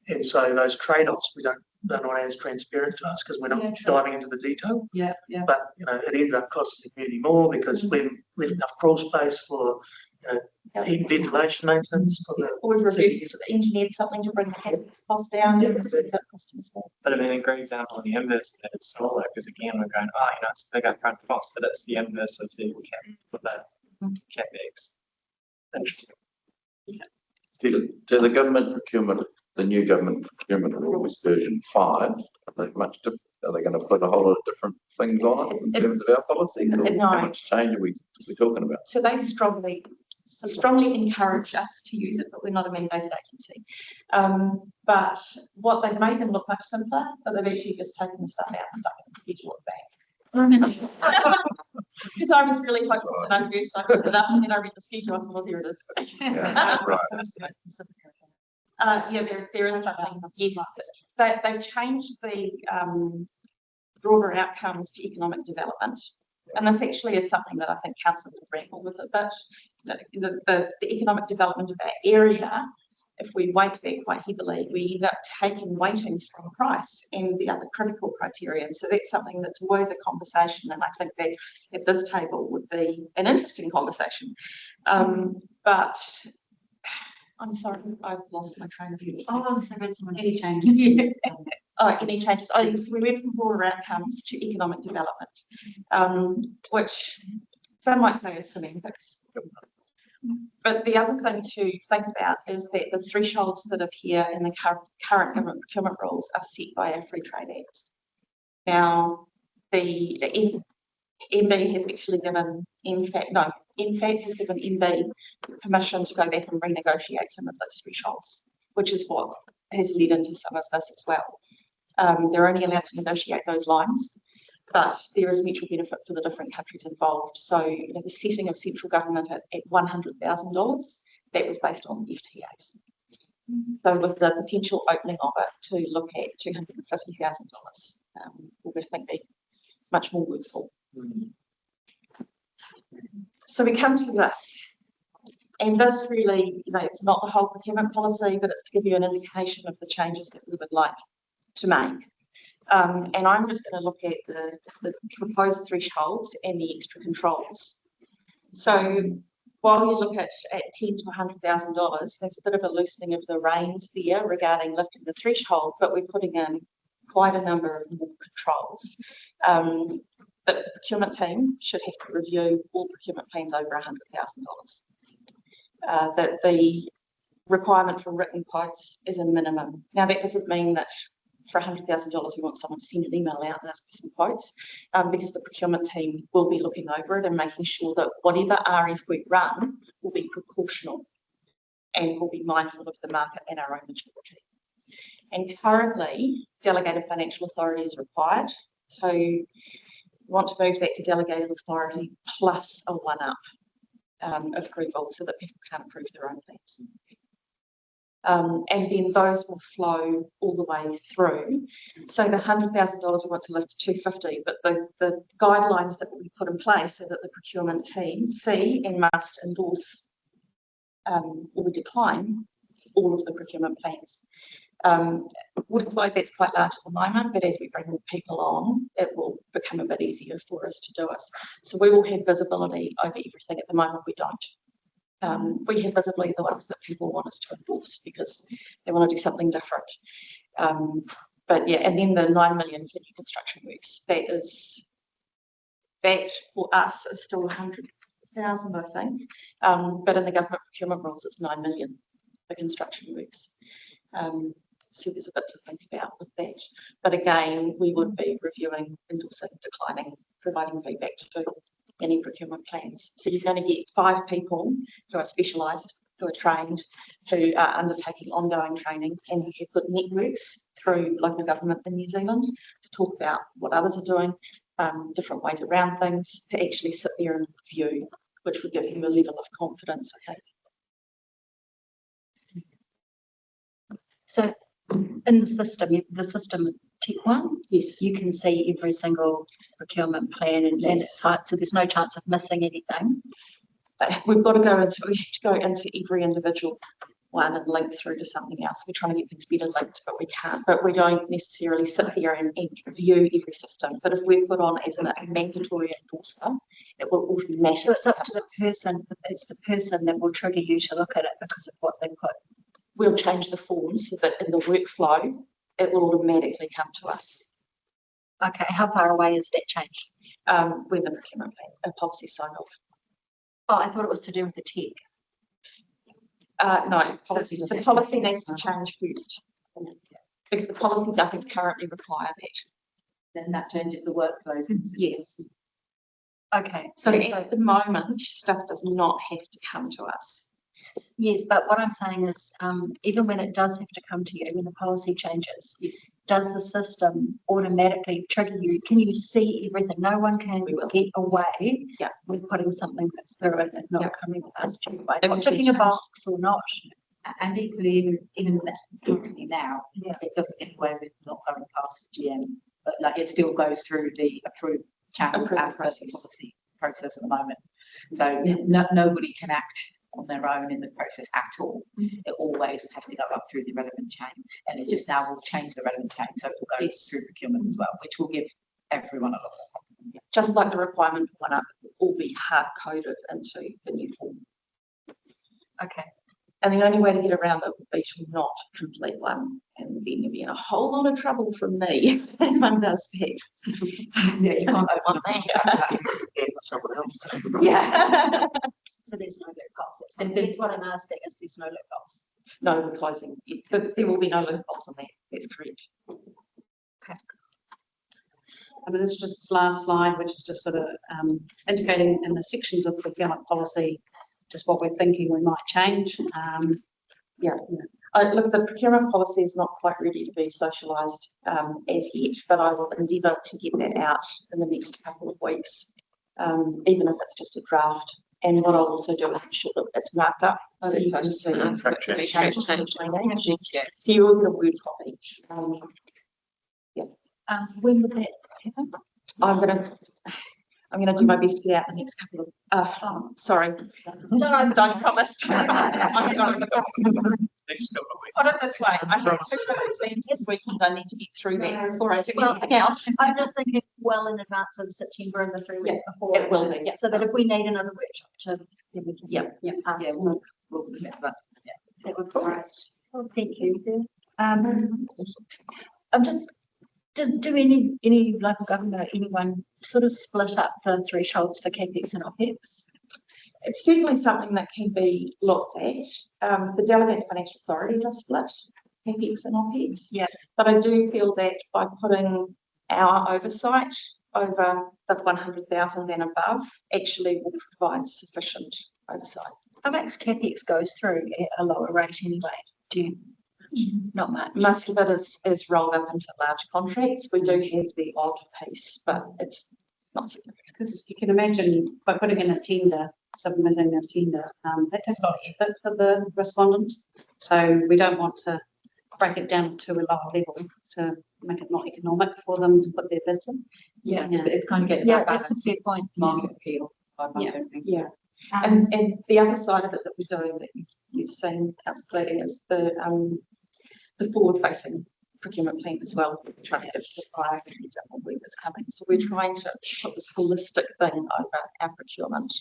S1: And so those trade-offs, they're not as transparent to us because we're not diving into the detail. But, you know, it ends up costing the community more because we've left enough crawl space for, you know, heat, ventilation maintenance.
S6: Or reduce engineered something to bring the capex cost down.
S12: But I mean, a great example of the inverse of that is solar, because again, we're going, oh, you know, it's a big upfront cost, but it's the inverse of the capex. Interesting.
S8: Do the government procurement, the new government procurement rules version 5, are they much different? Are they going to put a whole lot of different things on it in terms of our policies? Or
S6: No.
S8: how much change are we talking about?
S6: So they strongly encourage us to use it, but we're not a mandated agency. But what they've made them look much simpler, but they've actually just taken the stuff out and stuck it in the schedule at the back. Because I was really hopeful when I first opened it up, and then I read the schedule, I thought, well, there it is.
S8: Yeah, right.
S6: Yeah, there is something, yes. They've changed the broader outcomes to economic development. And this actually is something that I think council will grapple with a bit. The economic development of our area, if we weight that quite heavily, we end up taking weightings from price and the other critical criterion. So that's something that's always a conversation, and I think that at this table would be an interesting conversation. But I'm sorry, I've lost my train of thought.
S3: Oh, so that's any changes.
S6: Any changes? Oh, yes, we went from broader outcomes to economic development, which some might say is semantics. But the other thing to think about is that the thresholds that appear in the current government procurement rules are set by our Free Trade Acts. Now, the MB has actually given MFAT has given MB permission to go back and renegotiate some of those thresholds, which is what has led into some of this as well. They're only allowed to negotiate those lines, but there is mutual benefit for the different countries involved. So, the setting of central government at $100,000, that was based on FTAs. So, with the potential opening of it to look at $250,000, we think be much more worthwhile. So we come to this, and this really, it's not the whole procurement policy, but it's to give you an indication of the changes that we would like to make. And I'm just going to look at the proposed thresholds and the extra controls. So while you look at $10,000 to $100,000, there's a bit of a loosening of the reins there regarding lifting the threshold, but we're putting in quite a number of more controls. That the procurement team should have to review all procurement plans over $100,000. That the requirement for written quotes is a minimum. Now, that doesn't mean that for $100,000 we want someone to send an email out and ask for some quotes, because the procurement team will be looking over it and making sure that whatever RF we run will be proportional and will be mindful of the market and our own maturity. And currently, delegated financial authority is required. So want to move that to delegated authority plus a one-up approval so that people can't approve their own plans. And then those will flow all the way through. So the $100,000 we want to lift to $250,000, but the guidelines that will be put in place so that the procurement team see and must endorse or decline all of the procurement plans. Workload that's quite large at the moment, but as we bring more people on, it will become a bit easier for us to do it. So we will have visibility over everything. At the moment, we don't. We have visibility the ones that people want us to endorse because they want to do something different. But yeah, and then the 9 million for new construction works. That for us is still 100,000, I think. But in the government procurement rules, it's 9 million for construction works. So there's a bit to think about with that. But again, we would be reviewing, endorsing, declining, providing feedback to any procurement plans. So you're going to get 5 people who are specialised, who are trained, who are undertaking ongoing training and who have good networks through local government in New Zealand to talk about what others are doing, different ways around things, to actually sit there and review, which would give you a level of confidence, I think.
S3: So in the system tick one,
S6: yes,
S3: you can see every single procurement plan and its type, so there's no chance of missing anything.
S6: We have to go into every individual one and link through to something else. We're trying to get things better linked, but we can't. But we don't necessarily sit there and review every system. But if we're put on as a mandatory endorser, it will automatically.
S3: So it's up to the person. It's the person that will trigger you to look at it because of what they put.
S6: We'll change the forms so that in the workflow, it will automatically come to us.
S3: Okay, how far away is that change?
S6: When the procurement plan, policy sign off.
S3: Oh, I thought it was to do with the tech.
S6: No,
S3: Policy
S6: the
S3: doesn't-
S6: policy needs to change first. Because the policy doesn't currently require that.
S2: Then that changes the workflows.
S6: Yes.
S5: Okay,
S6: So at the moment, stuff does not have to come to us.
S5: yes, but what I'm saying is, even when it does have to come to you, when the policy changes,
S6: Yes.
S5: does the system automatically trigger you? Can you see everything? No one can
S6: We will.
S5: get away
S6: Yeah.
S5: with putting something through it and not
S6: Yeah.
S5: coming past you by
S6: It
S5: not
S6: will be
S5: ticking a
S6: changed.
S5: box or not.
S2: And equally, even currently now,
S5: Yeah.
S2: it doesn't get away with not going past the GM, but like it still goes through the approved channels
S6: Approved
S2: as per the
S6: process.
S2: policy process at the moment. So nobody can act on their own in the process at all. It always has to go up through the relevant chain, and it just now will change the relevant chain, so it will go
S6: Yes.
S2: through procurement as well, which will give everyone a lot more.
S6: Just like the requirement for one up will all be hard coded into the new form.
S5: Okay.
S6: And the only way to get around it would be to not complete one, and then you'll be in a whole lot of trouble from me if anyone does that.
S2: Yeah, you can't open a
S10: Someone else.
S6: Yeah.
S5: So there's no loopholes.
S2: And
S5: That's
S2: there's-
S5: what I'm asking is there's no loopholes.
S6: No, we're closing. There will be no loopholes on that. That's correct.
S3: I mean, this is just this last slide, which is just sort of indicating in the sections of procurement policy, just what we're thinking we might change.
S6: Look, the procurement policy is not quite ready to be socialised as yet, but I will endeavour to get that out in the next couple of weeks, even if it's just a draft. And what I'll also do is ensure that it's marked up so you can see
S11: Track change.
S6: the changes
S9: Change.
S6: between them. So you will get a word copy.
S5: When would that happen?
S6: I'm gonna do my best to get out the next couple of, sorry, don't promise.
S11: Next couple of weeks.
S6: Put it this way, I have 2 teams this weekend, I need to get through that before I do anything else.
S5: I'm just thinking well in advance of September and the 3 weeks before.
S6: It will be, yeah.
S5: So that if we need another workshop to, then we can.
S6: Yep.
S5: Yeah.
S2: Yeah, we'll fix that.
S5: That would be great. Well, thank you. I'm just, do any local government or anyone sort of split up the thresholds for CapEx and OpEx?
S6: It's certainly something that can be looked at. The delegate financial authorities are split, CapEx and OpEx.
S5: Yeah.
S6: But I do feel that by putting our oversight over the 100,000 and above, actually will provide sufficient oversight.
S5: How much CapEx goes through at a lower rate anyway? Do you, not much?
S6: Most of it is rolled up into large contracts. We do have the odd piece, but it's not significant.
S3: Because you can imagine by putting in a tender, submitting a tender, that takes a lot of effort for the respondents. So we don't want to break it down to a lower level to make it not economic for them to put their bids in.
S2: Yeah, but it's kind of getting
S5: Yeah,
S2: that
S5: that's a
S2: balance,
S5: fair point.
S2: market appeal.
S3: Yeah.
S6: Yeah. And the other side of it that we're doing that you've seen, Councillor Flaherty, is the forward-facing procurement plan as well. We're trying to give supplier an example when it's coming. So we're trying to put this holistic thing over our procurement.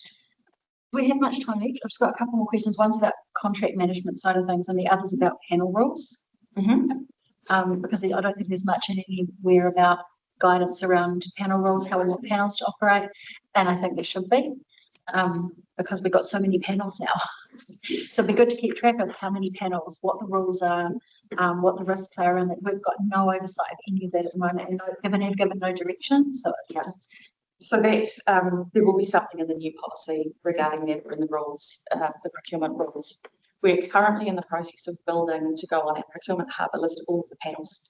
S5: Do we have much time left? I've just got a couple more questions. One's about contract management side of things and the other's about panel rules. Because I don't think there's much in anywhere about guidance around panel rules, how we want panels to operate. And I think there should be, because we've got so many panels now. So it'd be good to keep track of how many panels, what the rules are, what the risks are, and that we've got no oversight of any of that at the moment and have given no direction. So it's just,
S6: So that there will be something in the new policy regarding that in the rules, the procurement rules. We're currently in the process of building to go on our procurement hub a list of all of the panels,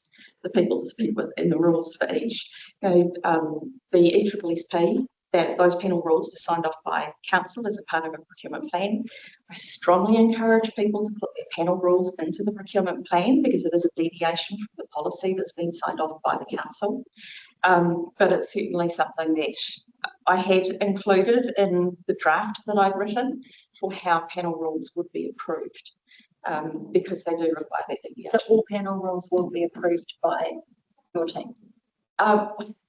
S6: the people to speak with in the rules for each. You know, the ESSP, that those panel rules were signed off by council as a part of a procurement plan. I strongly encourage people to put their panel rules into the procurement plan because it is a deviation from the policy that's been signed off by the council. But it's certainly something that I had included in the draft that I'd written for how panel rules would be approved, because they do require that deviation.
S5: so all panel rules will be approved by your team.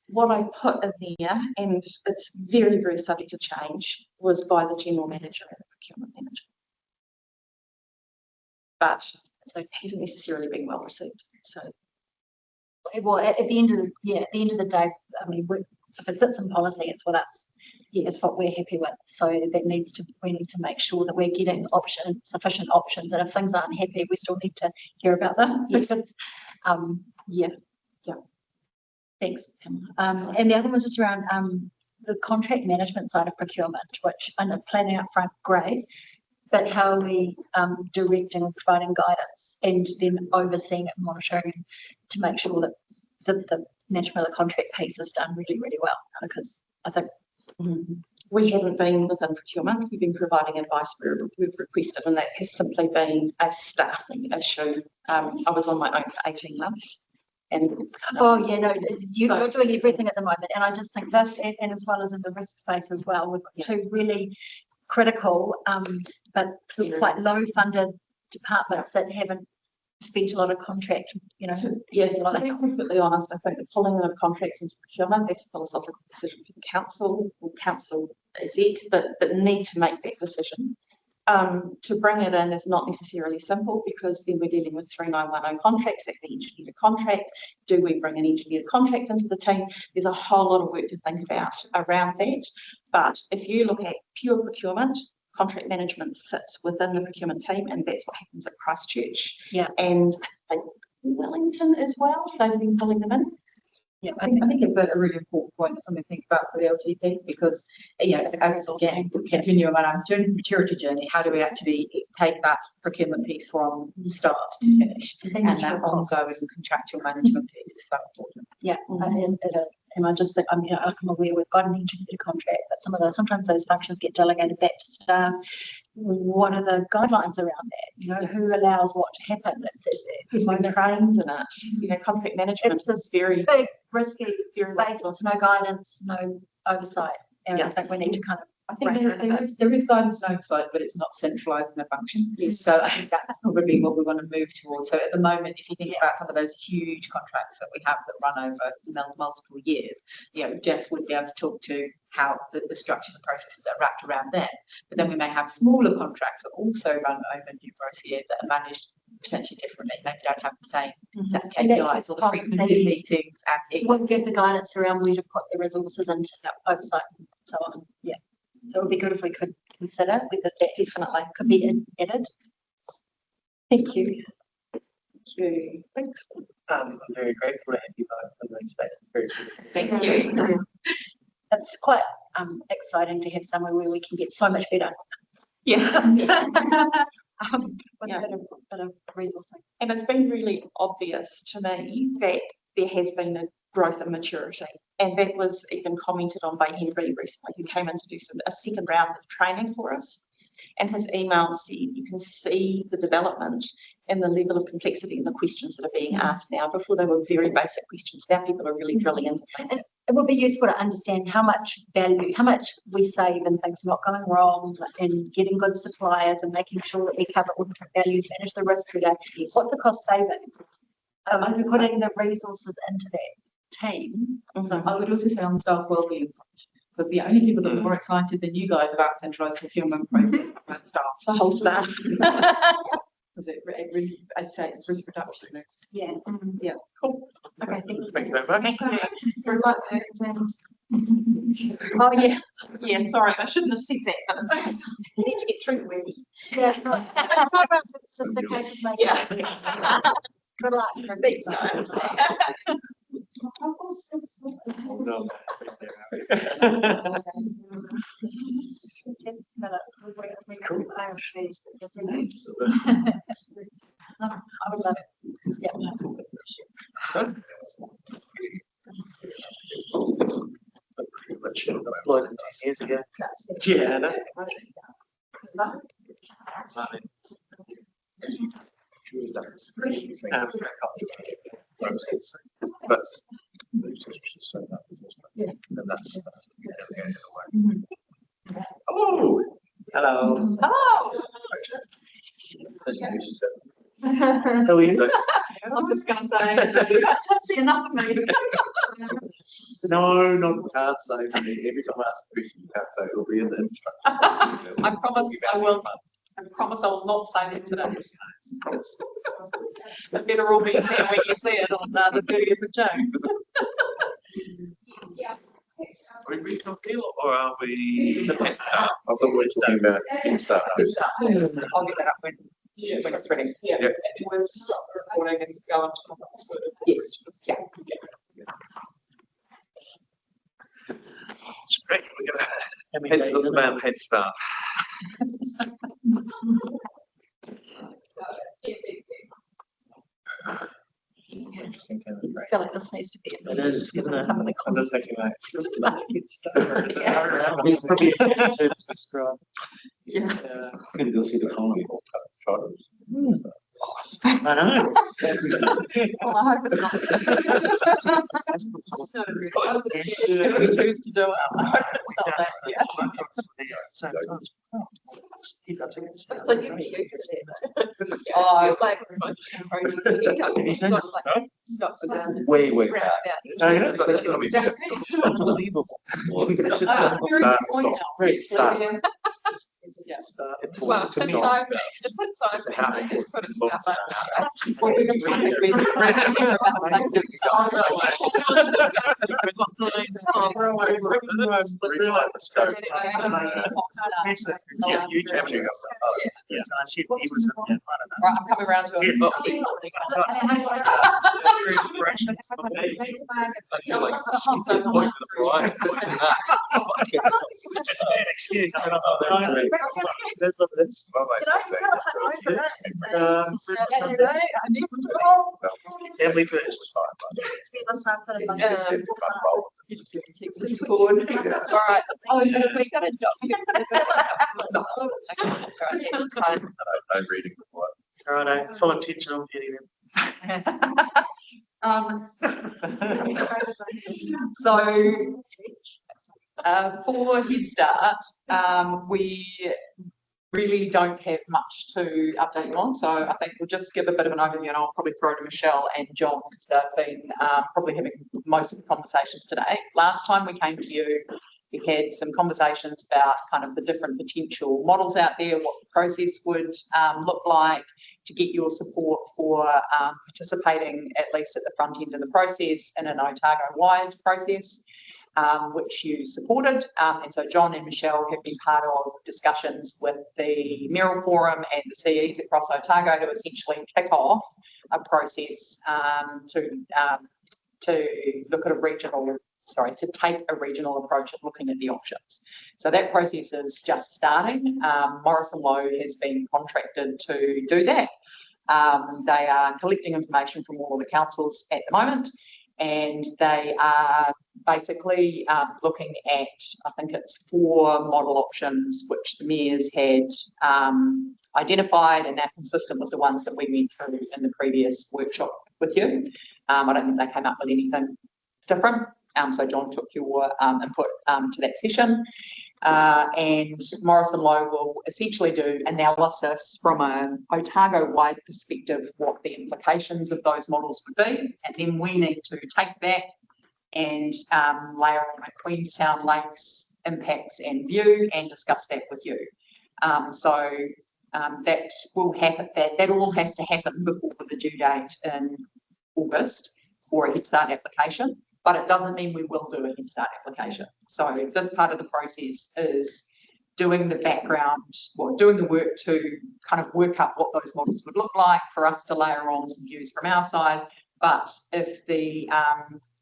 S6: What I put in there, and it's very, very subject to change, was by the general manager and the procurement manager. But so it hasn't necessarily been well received. So
S5: Well, at the end of the day, I mean, if it sits in policy, it's with us. is what we're happy with. So we need to make sure that we're getting sufficient options, and if things aren't happy, we still need to hear about them.
S6: Yes.
S5: Yeah. Thanks, Pamela. And the other was just around the contract management side of procurement, which and the planning up front, great, but how are we directing and providing guidance and then overseeing it and monitoring to make sure that the management of the contract piece is done really, really well, because I think
S6: We haven't been within procurement, we've been providing advice where we've requested, and that has simply been a staffing issue. I was on my own for 18 months. And
S5: you're doing everything at the moment, and I just think this, and as well as in the risk space as well, we've got two really critical but quite low funded departments that haven't spent a lot of contract,
S6: to be perfectly honest, I think the pulling in of contracts into procurement, that's a philosophical decision for the council or council exec that need to make that decision. To bring it in is not necessarily simple, because then we're dealing with 3910 contracts, that the engineered contract. Do we bring an engineered contract into the team? There's a whole lot of work to think about around that. But if you look at pure procurement, contract management sits within the procurement team, and that's what happens at Christchurch.
S5: Yeah.
S6: And I think Wellington as well, they've been pulling them in.
S2: Yeah, I think it's a really important point, something to think about for the LGP, because, as Dan continue on our maturity journey, how do we actually take that procurement piece from start to finish? And that ongoing contractual management piece is so important.
S5: Yeah, and I just think, I'm aware we've got an engineered contract, but sometimes those functions get delegated back to staff. What are the guidelines around that? Who allows what to happen?
S6: Who's been trained in it? Contract management
S5: It's this
S6: very
S5: big, risky, space, no guidance, no oversight. And I think we need to kind of.
S2: I think there is guidance and oversight, but it's not centralised in a function.
S6: Yes.
S2: So I think that's probably what we want to move towards. So at the moment, if you think about some of those huge contracts that we have that run over multiple years, Jeff would be able to talk to how the structures and processes are wrapped around them. But then we may have smaller contracts that also run over numerous years that are managed potentially differently. Maybe don't have the same set of KPIs or the frequency of meetings. And
S5: it won't give the guidance around where to put the resources into oversight and so on. Yeah. So it would be good if we could consider whether that definitely could be added. Thank you.
S6: Thank you.
S12: Thanks. I'm very grateful to have you both in that space. It's very good.
S6: Thank you.
S5: It's quite exciting to have somewhere where we can get so much better.
S6: Yeah.
S5: With a bit of resourcing.
S6: And it's been really obvious to me that there has been a growth and maturity. And that was even commented on by Henry recently, who came in to do a second round of training for us. And his email said, you can see the development and the level of complexity in the questions that are being asked now. Before, they were very basic questions. Now people are really drilling into things.
S5: It would be useful to understand how much value, how much we save in things not going wrong, and getting good suppliers and making sure that we cover all different values, manage the risk better. What's the cost savings? And putting the resources into that team.
S2: So I would also say on the staff wellbeing front, because the only people that are more excited than you guys about centralised procurement process are staff.
S6: The whole staff.
S2: Because it really, I'd say it's risk reduction.
S5: Yeah.
S6: Yeah. Cool.
S5: Okay, thank you.
S4: Thank you very much.
S6: Very much.
S5: Oh, yeah.
S6: Yeah, sorry, I shouldn't have said that, but you need to get through the week.
S5: Yeah. It's just a case of making.
S6: Yeah.
S5: Good luck.
S6: Thanks, guys.
S4: No.
S5: I would love it. Yeah.
S12: Years ago.
S4: Yeah, no.
S8: But and that's
S4: Oh,
S12: Hello.
S5: Oh.
S12: How are you?
S6: I was just going to say, that's enough of me.
S8: no, can't say for me. Every time I ask a question, you can't say it'll be in the infrastructure.
S6: I promise I will. I promise I will not say that today. It better all be there when you see it on the 30th of June.
S5: Yeah.
S4: Are we regional appeal or are we?
S8: I thought we were talking about start first.
S2: I'll get that up when it's ready.
S4: Yeah.
S2: We'll stop the recording and go on to comments. Yes, yeah.
S4: It's great. We're gonna head to the about Head Start.
S12: Interesting term.
S7: I feel like this needs to be.
S1: It is, isn't it?
S7: Some of the
S12: I'm
S7: comments.
S12: just thinking like.
S1: It's probably a good term to describe.
S7: Yeah.
S12: Yeah.
S8: I'm gonna go see the colony hall charters.
S1: I know.
S7: Well, I hope it's not. If we choose to do it, I hope it's not that. Yeah.
S1: So, you've got to get this.
S9: It's like you use it.
S7: Oh,
S9: Like,
S1: Have you seen it?
S9: stop.
S8: Way, way
S9: Round
S8: back.
S9: about.
S1: No, you don't.
S8: That's gonna be
S1: Unbelievable.
S8: Start.
S7: Yeah.
S9: Well,
S8: To me,
S9: since I've
S8: it's a how
S9: been just put it
S8: modern
S9: out
S8: start.
S7: Well, we can try to read it.
S8: Yeah, you capturing us.
S1: Yeah, he was.
S7: Right, I'm coming around to it.
S8: I feel like skipping a point for the bride.
S1: Just an excuse. I mean, I'm not- Let's look at this. Family first.
S9: All right. Oh, no, we got a document. Okay, that's right. Yeah, it's fine.
S8: No reading.
S1: Right, full attention on getting
S7: So, for Head Start, we really don't have much to update you on. So I think we'll just give a bit of an overview and I'll probably throw to Michelle and John because they've been probably having most of the conversations today. Last time we came to you, we had some conversations about kind of the different potential models out there, what the process would look like to get your support for participating at least at the front end of the process in an Otago-wide process. Which you supported. And so John and Michelle have been part of discussions with the Mayoral Forum and the CEs across Otago to essentially kick off a process to look at a regional, to take a regional approach at looking at the options. So that process is just starting. Morrison Lowe has been contracted to do that. They are collecting information from all of the councils at the moment. And they are basically looking at, I think it's 4 model options, which the mayors had identified, and they're consistent with the ones that we went through in the previous workshop with you. I don't think they came up with anything different. So John took your input to that session. And Morrison Lowe will essentially do analysis from an Otago-wide perspective, what the implications of those models would be. And then we need to take that and layer on a Queenstown Lakes impacts and view and discuss that with you. That will happen, that all has to happen before the due date in August for a Head Start application. But it doesn't mean we will do a Head Start application. So this part of the process is doing the background, doing the work to kind of work up what those models would look like for us to layer on some views from our side. But if the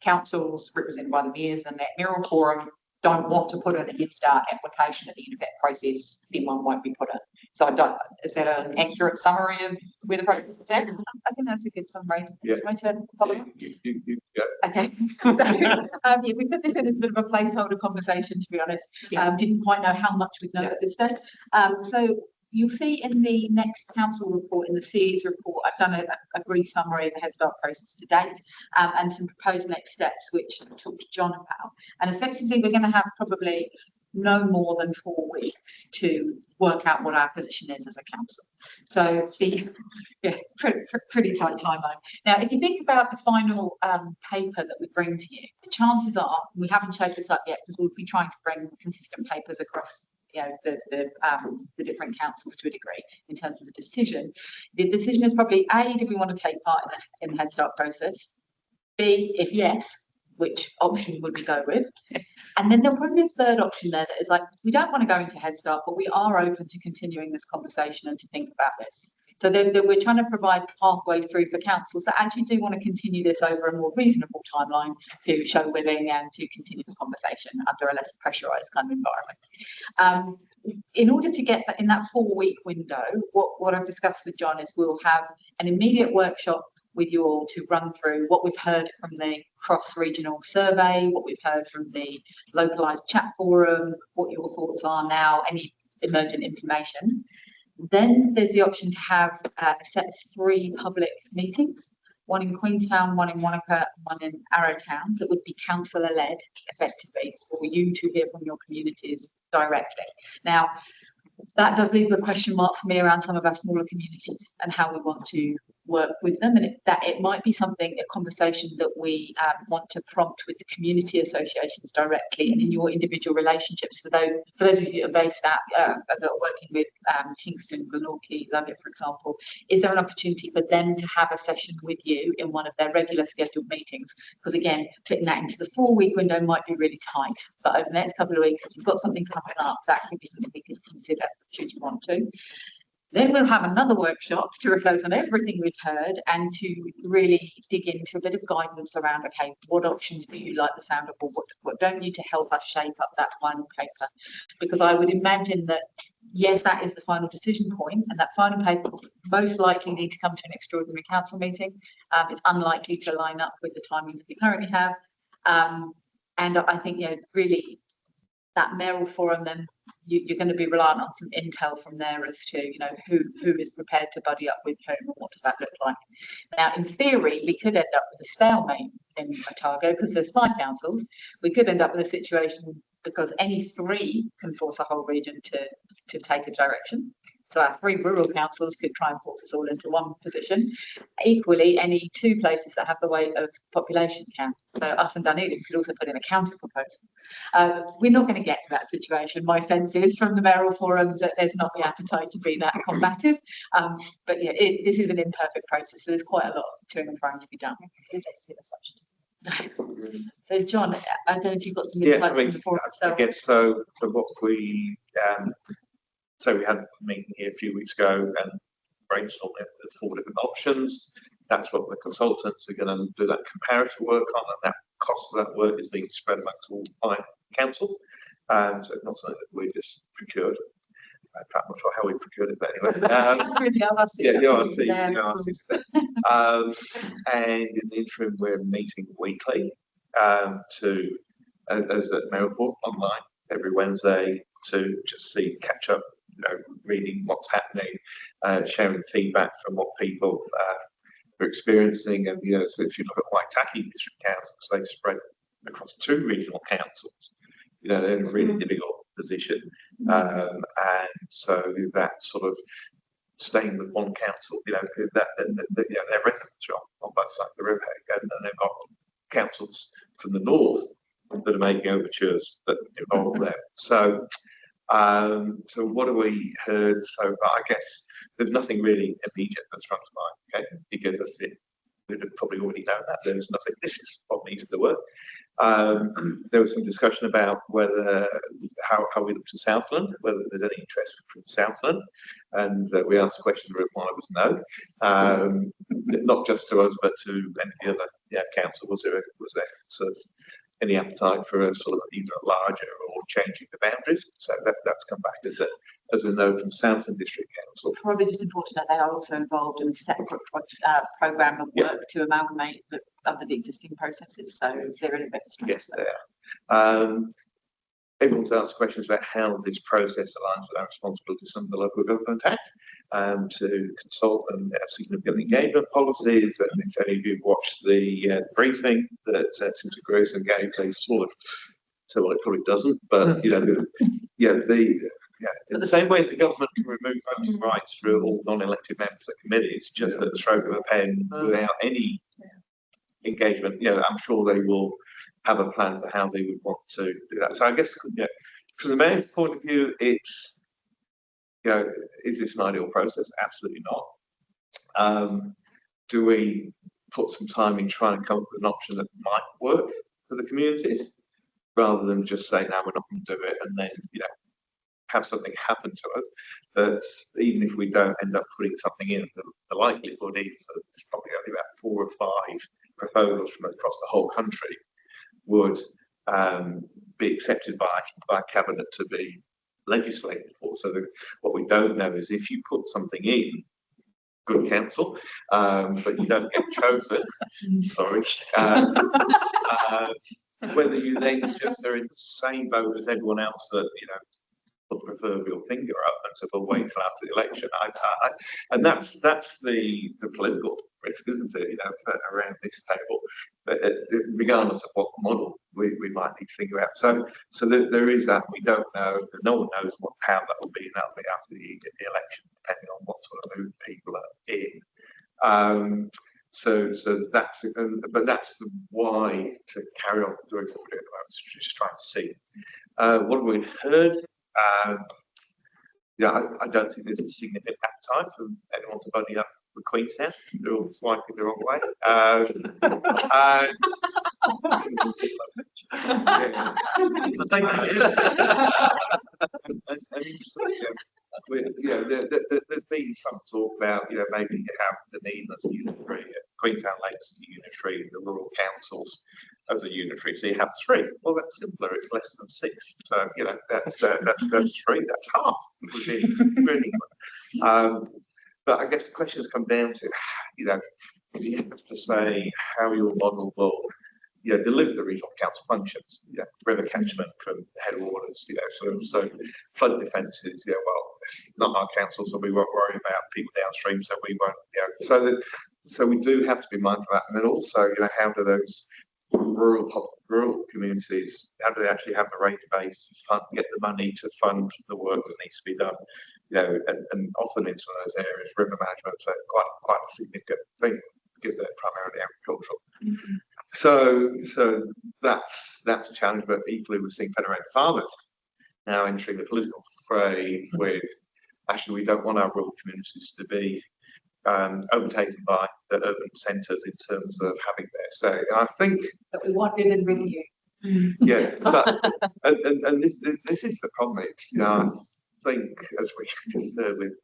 S7: councils represented by the mayors and that Mayoral Forum don't want to put in a Head Start application at the end of that process, then one won't be put in. So is that an accurate summary of where the process is at?
S2: I think that's a good summary.
S4: Yeah.
S2: My turn, follow.
S4: Yeah.
S2: Okay. Yeah, we put this in as a bit of a placeholder conversation, to be honest. Didn't quite know how much we'd know at this stage. So you'll see in the next council report, in the CE's report, I've done a brief summary of the Head Start process to date and some proposed next steps, which I talked to John about. And effectively, we're going to have probably no more than 4 weeks to work out what our position is as a council. So pretty tight timeline. Now, if you think about the final paper that we bring to you, the chances are, we haven't shaped this up yet because we'll be trying to bring consistent papers across the different councils to a degree in terms of the decision. The decision is probably A, do we want to take part in the Head Start process? B, if yes, which option would we go with? And then there'll probably be a third option there that is like, we don't want to go into Head Start, but we are open to continuing this conversation and to think about this. So we're trying to provide pathways through for councils that actually do want to continue this over a more reasonable timeline to show willing and to continue the conversation under a less pressurised kind of environment. In order to get that in that 4-week window, what I've discussed with John is we'll have an immediate workshop with you all to run through what we've heard from the cross-regional survey, what we've heard from the localised chat forum, what your thoughts are now, any emergent information. Then there's the option to have a set of 3 public meetings, one in Queenstown, one in Wanaka, one in Arrowtown, that would be councillor-led effectively for you to hear from your communities directly. Now, that does leave a question mark for me around some of our smaller communities and how we want to work with them, and it might be something, a conversation that we want to prompt with the community associations directly and in your individual relationships. For those of you that are based at that are working with Kingston, Glenorchy, Lugget, for example, is there an opportunity for them to have a session with you in one of their regular scheduled meetings? Because again, fitting that into the 4-week window might be really tight, but over the next couple of weeks, if you've got something coming up, that could be something we could consider should you want to. Then we'll have another workshop to reflect on everything we've heard and to really dig into a bit of guidance around, okay, what options do you like the sound of, or what don't you, to help us shape up that final paper? Because I would imagine that, yes, that is the final decision point, and that final paper will most likely need to come to an extraordinary council meeting. It's unlikely to line up with the timings we currently have. And I think, really that mayoral forum, then you're going to be reliant on some intel from there as to, who is prepared to buddy up with whom and what does that look like. Now, in theory, we could end up with a stalemate in Otago because there's 5 councils. We could end up with a situation because any 3 can force a whole region to take a direction. So our 3 rural councils could try and force us all into one position. Equally, any 2 places that have the weight of population can. So us and Dunedin could also put in a counter proposal. We're not going to get to that situation. My sense is from the mayoral forum that there's not the appetite to be that combative. But yeah, this is an imperfect process. So there's quite a lot to and fro to be done. So John, I don't know if you've got some insights from the forum itself.
S4: I guess so. So what we so we had a meeting here a few weeks ago and brainstormed the 4 different options. That's what the consultants are going to do that comparative work on, and that cost of that work is being spread amongst all 5 councils. So it's not something that we just procured. I'm not sure how we procured it, but anyway.
S2: Through the RRC.
S4: Yeah, the RRC. And in the interim, we're meeting weekly to, as a mayoral forum online every Wednesday, to just catch up, reading what's happening, sharing feedback from what people are experiencing. And, so if you look at Waitaki district councils, they spread across 2 regional councils. They're in a really difficult position. And so that sort of staying with one council, their residents are on both sides of the river, and they've got councils from the north that are making overtures that involve them. So what have we heard so far? I guess there's nothing really immediate that's front of mind, okay? Because that's it. We'd have probably already known that. There's nothing, this is what needs to work. There was some discussion about how we look to Southland, whether there's any interest from Southland, and we asked the question, the reply was no. Not just to us, but to any of the other council. Was there sort of any appetite for a sort of either a larger or changing the boundaries? So that's come back as a no from Southland District Council.
S2: Probably just important that they are also involved in a separate programme of work to amalgamate under the existing processes. So they're in a bit of stress.
S4: Yes, they are. Everyone's asked questions about how this process aligns with our responsibilities under the Local Government Act to consult and have significant engagement policies. And if any of you watched the briefing that Senator Grayson gave, they sort of said, well, it probably doesn't, but in the same way the government can remove voting rights for all non-elected members of committees, just at the stroke of a pen without any engagement, I'm sure they will have a plan for how they would want to do that. So I guess, from the mayor's point of view, it's, is this an ideal process? Absolutely not. Do we put some time in trying to come up with an option that might work for for the communities, rather than just say, no, we're not going to do it, and then, have something happen to us. That even if we don't end up putting something in, the likelihood is that there's probably only about 4 or 5 proposals from across the whole country would be accepted by cabinet to be legislated for. So what we don't know is if you put something in, good counsel, but you don't get chosen, sorry, whether you then just are in the same boat as everyone else that, put the proverbial finger up and said, well, wait till after the election. And that's the political risk, isn't it, around this table, but regardless of what model we might need to think about. So there is that. We don't know. No one knows how that will be, and that'll be after the election, depending on what sort of mood people are in. So that's, but that's the why to carry on doing what we're doing at the moment, just trying to see. What have we heard? I don't think there's a significant appetite for anyone to buddy up with Queenstown. They're all swiping the wrong way. There's been some talk about, maybe you have Dunedin as a unitary, Queenstown Lakes as a unitary, the rural councils as a unitary. So you have 3. Well, that's simpler. It's less than 6. So that's 3. That's half. Really. But I guess the questions come down to, you have to say how your model will, deliver the regional council functions. River catchment from headwaters. So flood defences. Well, it's not our council, so we won't worry about people downstream. So we won't. So we do have to be mindful of that. And then also, how do those rural communities, how do they actually have the rate base to fund, get the money to fund the work that needs to be done? And often in some of those areas, river management's quite a significant thing, because they're primarily agricultural. So that's a challenge. But equally, we're seeing federated farmers now entering the political fray with, actually, we don't want our rural communities to be overtaken by the urban centres in terms of having their say. And I think
S3: But we want them in revenue.
S4: yeah, and this is the problem. It's I think, as we just heard with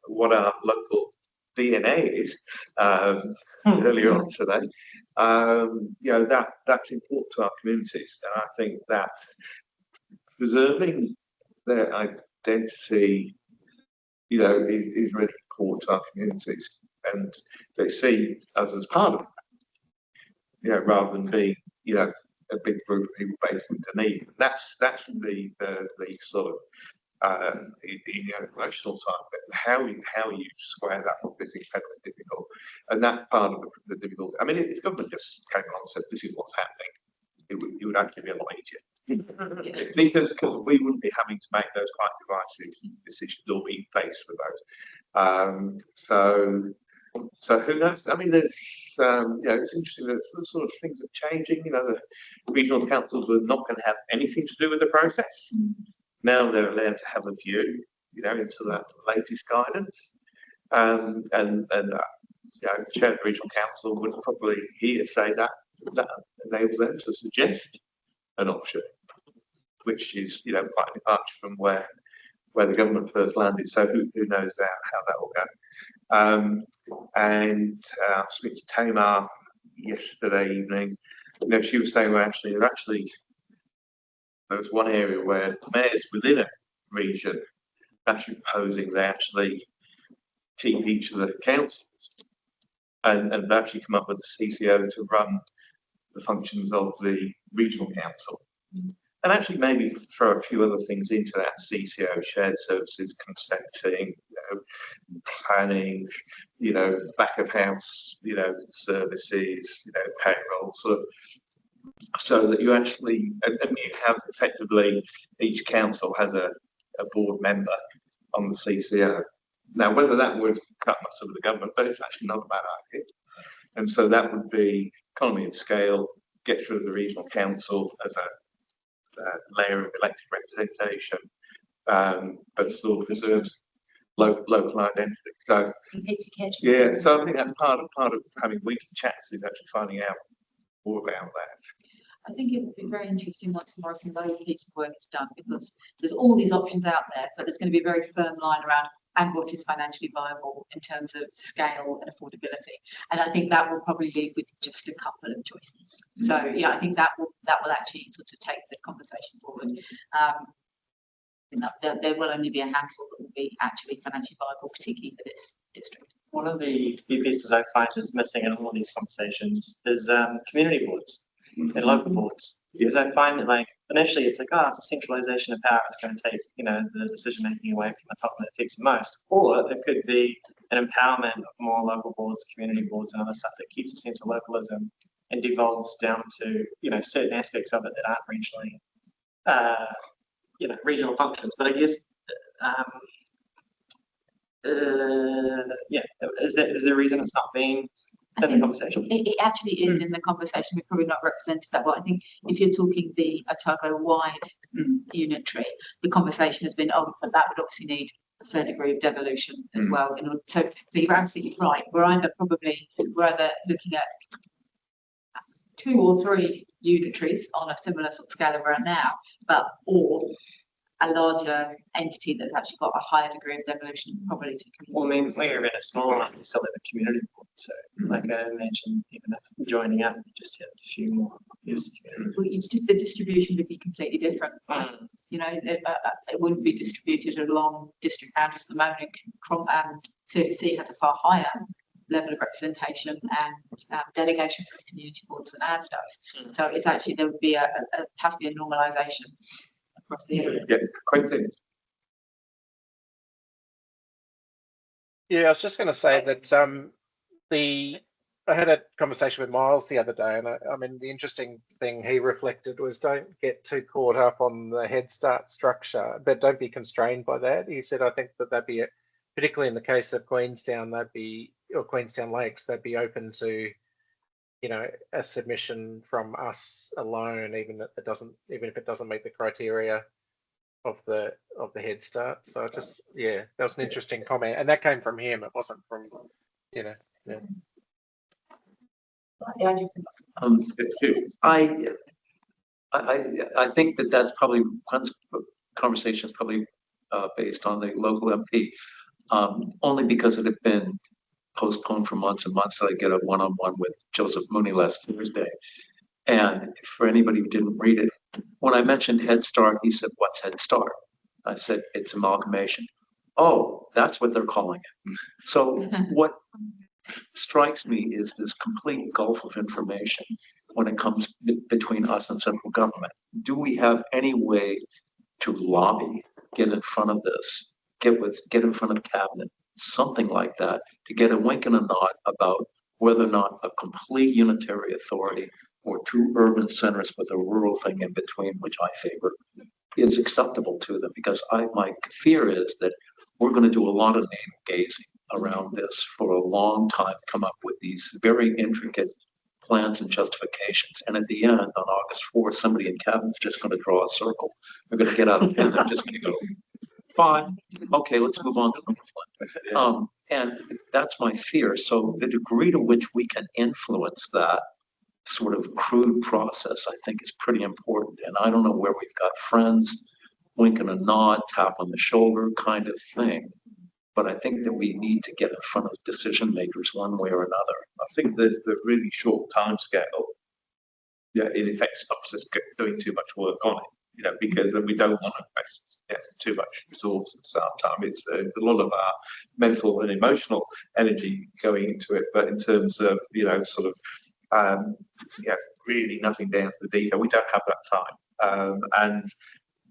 S4: what our local DNA is earlier on today, that's important to our communities, and I think that preserving their identity, is really important to our communities, and they see us as part of it, rather than being, a big group of people based in Dunedin. That's the sort of emotional side of it. How you square that is incredibly difficult, and that's part of the difficulty. I mean, if government just came along and said this is what's happening, it would actually be a lot easier. Because we wouldn't be having to make those quite divisive decisions or be faced with those. So who knows? I mean, there's it's interesting that the sort of things are changing. The regional councils were not going to have anything to do with the process. Now they're allowed to have a view, into that latest guidance. And the chair of the regional council would probably say that enables them to suggest an option, which is quite a departure from where the government first landed. So who knows how that will go. And I was speaking to Tamar yesterday evening. She was saying, well, there was one area where mayors within a region actually proposing they actually keep each of the councils and actually come up with a CCO to run the functions of the regional council. And actually maybe throw a few other things into that CCO, shared services, consenting, planning, back of house, services, payroll, sort of, so that you actually, and you have effectively, each council has a board member on the CCO. Now, whether that would cut much of the government, but it's actually not a bad idea. And so that would be economy of scale, get rid of the regional council as a layer of elected representation, but still preserves local identity. So so I think that's part of having weekly chats, is actually finding out more about that.
S2: I think it would be very interesting once the Morrison Low piece of work is done, because there's all these options out there, but there's going to be a very firm line around and what is financially viable in terms of scale and affordability. And I think that will probably leave with just a couple of choices. So yeah, I think that will actually sort of take the conversation forward. There will only be a handful that will be actually financially viable, particularly for this district.
S12: One of the pieces I find is missing in all of these conversations is community boards and local boards. Because I find that, like, initially it's like, oh, it's a centralization of power. It's going to take, you know, the decision making away from the top that affects the most. Or it could be an empowerment of more local boards, community boards, and other stuff that keeps a sense of localism and devolves down to, you know, certain aspects of it that aren't regionally, you know, regional functions. But I guess, yeah, is there a reason it's not being in the conversation?
S2: It actually is in the conversation. We're probably not represented that well. I think if you're talking the Otago-wide unitary, the conversation has been, oh, but that would obviously need a fair degree of devolution as well. In order, so you're absolutely right. We're either looking at 2 or 3 unitaries on a similar sort of scale of around now, or a larger entity that's actually got a higher degree of devolution probably to community.
S12: Well, I mean, we're in a small one, we still have a community board, so like I mentioned, even if joining up, you just have a few more obvious community.
S2: Well, it's just the distribution would be completely different. You know, it wouldn't be distributed along district boundaries at the moment. 30C has a far higher level of representation and delegation for its community boards than ours does. So it's actually, there would be have to be a normalisation across the area.
S4: Yeah, quickly.
S13: Yeah, I was just going to say that I had a conversation with Miles the other day, and I mean, the interesting thing he reflected was, don't get too caught up on the Head Start structure, but don't be constrained by that. He said, I think that'd be, particularly in the case of Queenstown, or Queenstown Lakes, they'd be open to, you know, a submission from us alone, even if it doesn't meet the criteria of the Head Start. So just, yeah, that was an interesting comment, and that came from him. It wasn't from, you know. Yeah.
S8: I think that's probably conversation is probably based on the local MP, only because it had been postponed for months and months till I get a one-on-one with Joseph Mooney last Thursday. And for anybody who didn't read it, when I mentioned Head Start, he said, "What's Head Start?" I said, "It's amalgamation." Oh, that's what they're calling it. So what strikes me is this complete gulf of information when it comes between us and central government. Do we have any way to lobby, get in front of this, get in front of cabinet, something like that, to get a wink and a nod about whether or not a complete unitary authority or 2 urban centers with a rural thing in between, which I favor, is acceptable to them? Because my fear is that we're going to do a lot of navel gazing around this for a long time, come up with these very intricate plans and justifications. And at the end, on August 4th, somebody in cabinet's just going to draw a circle. They're going to get out of pen. They're just going to go, fine, okay, let's move on to number 5. And that's my fear. So the degree to which we can influence that sort of crude process, I think, is pretty important. And I don't know where we've got friends, wink and a nod, tap on the shoulder kind of thing. But I think that we need to get in front of decision makers one way or another.
S4: I think the really short time scale, yeah, it affects stops us doing too much work on it, you know, because we don't want to invest too much resource at the same time. It's a lot of our mental and emotional energy going into it, but in terms of, you know, sort of, really nothing down to the detail, we don't have that time. And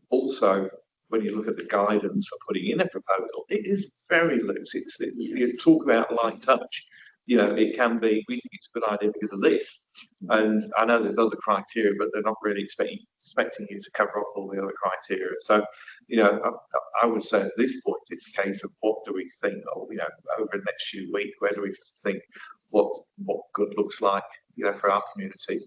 S4: also, when you look at the guidance for putting in a proposal, it is very loose. You talk about light touch. You know, it can be, we think it's a good idea because of this. And I know there's other criteria, but they're not really expecting you to cover off all the other criteria. So, you know, I would say at this point, it's a case of what do we think, or, you know, over the next few weeks, where do we think what good looks like, you know, for our community.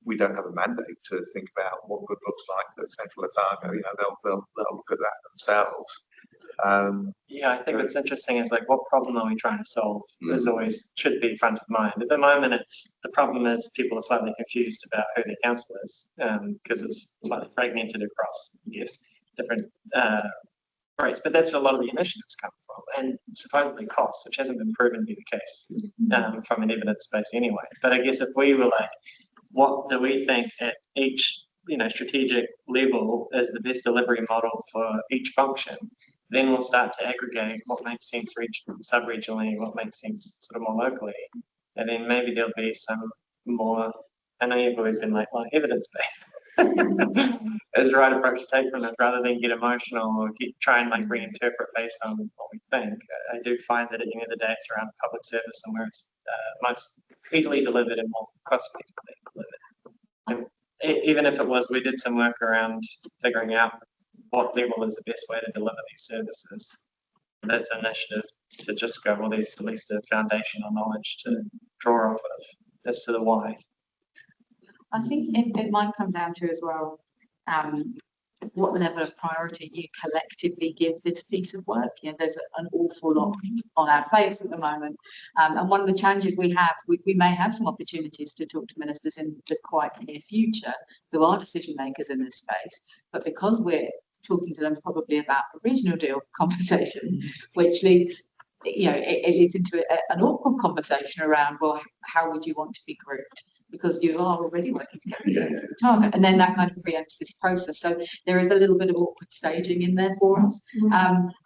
S4: We don't have a mandate to think about what good looks like for Central Otago. You know, they'll look at that themselves.
S12: Yeah, I think what's interesting is like, what problem are we trying to solve? Is always should be front of mind. At the moment, the problem is people are slightly confused about who their council is, because it's slightly fragmented across, yes, different rates. But that's where a lot of the initiatives come from, and supposedly costs, which hasn't been proven to be the case from an evidence base anyway. But I guess if we were like, what do we think at each strategic level is the best delivery model for each function? Then we'll start to aggregate what makes sense sub-regionally, what makes sense sort of more locally. And then maybe there'll be some more, I know you've always been like, well, evidence-based is the right approach to take from it, rather than get emotional or try and like reinterpret based on what we think. I do find that at the end of the day, it's around public service and where it's most easily delivered and more cost-effectively delivered. And even if it was, we did some work around figuring out what level is the best way to deliver these services. And that's an initiative to just go, well, there's at least a foundational knowledge to draw off of as to the why.
S2: I think it might come down to as well, what level of priority you collectively give this piece of work. There's an awful lot on our plates at the moment. And one of the challenges we have, we may have some opportunities to talk to ministers in the quite near future who are decision makers in this space. But because we're talking to them probably about a regional deal conversation, which leads, it leads into an awkward conversation around, well, how would you want to be grouped? Because you are already working together, target, and then that kind of preempts this process. So there is a little bit of awkward staging in there for us.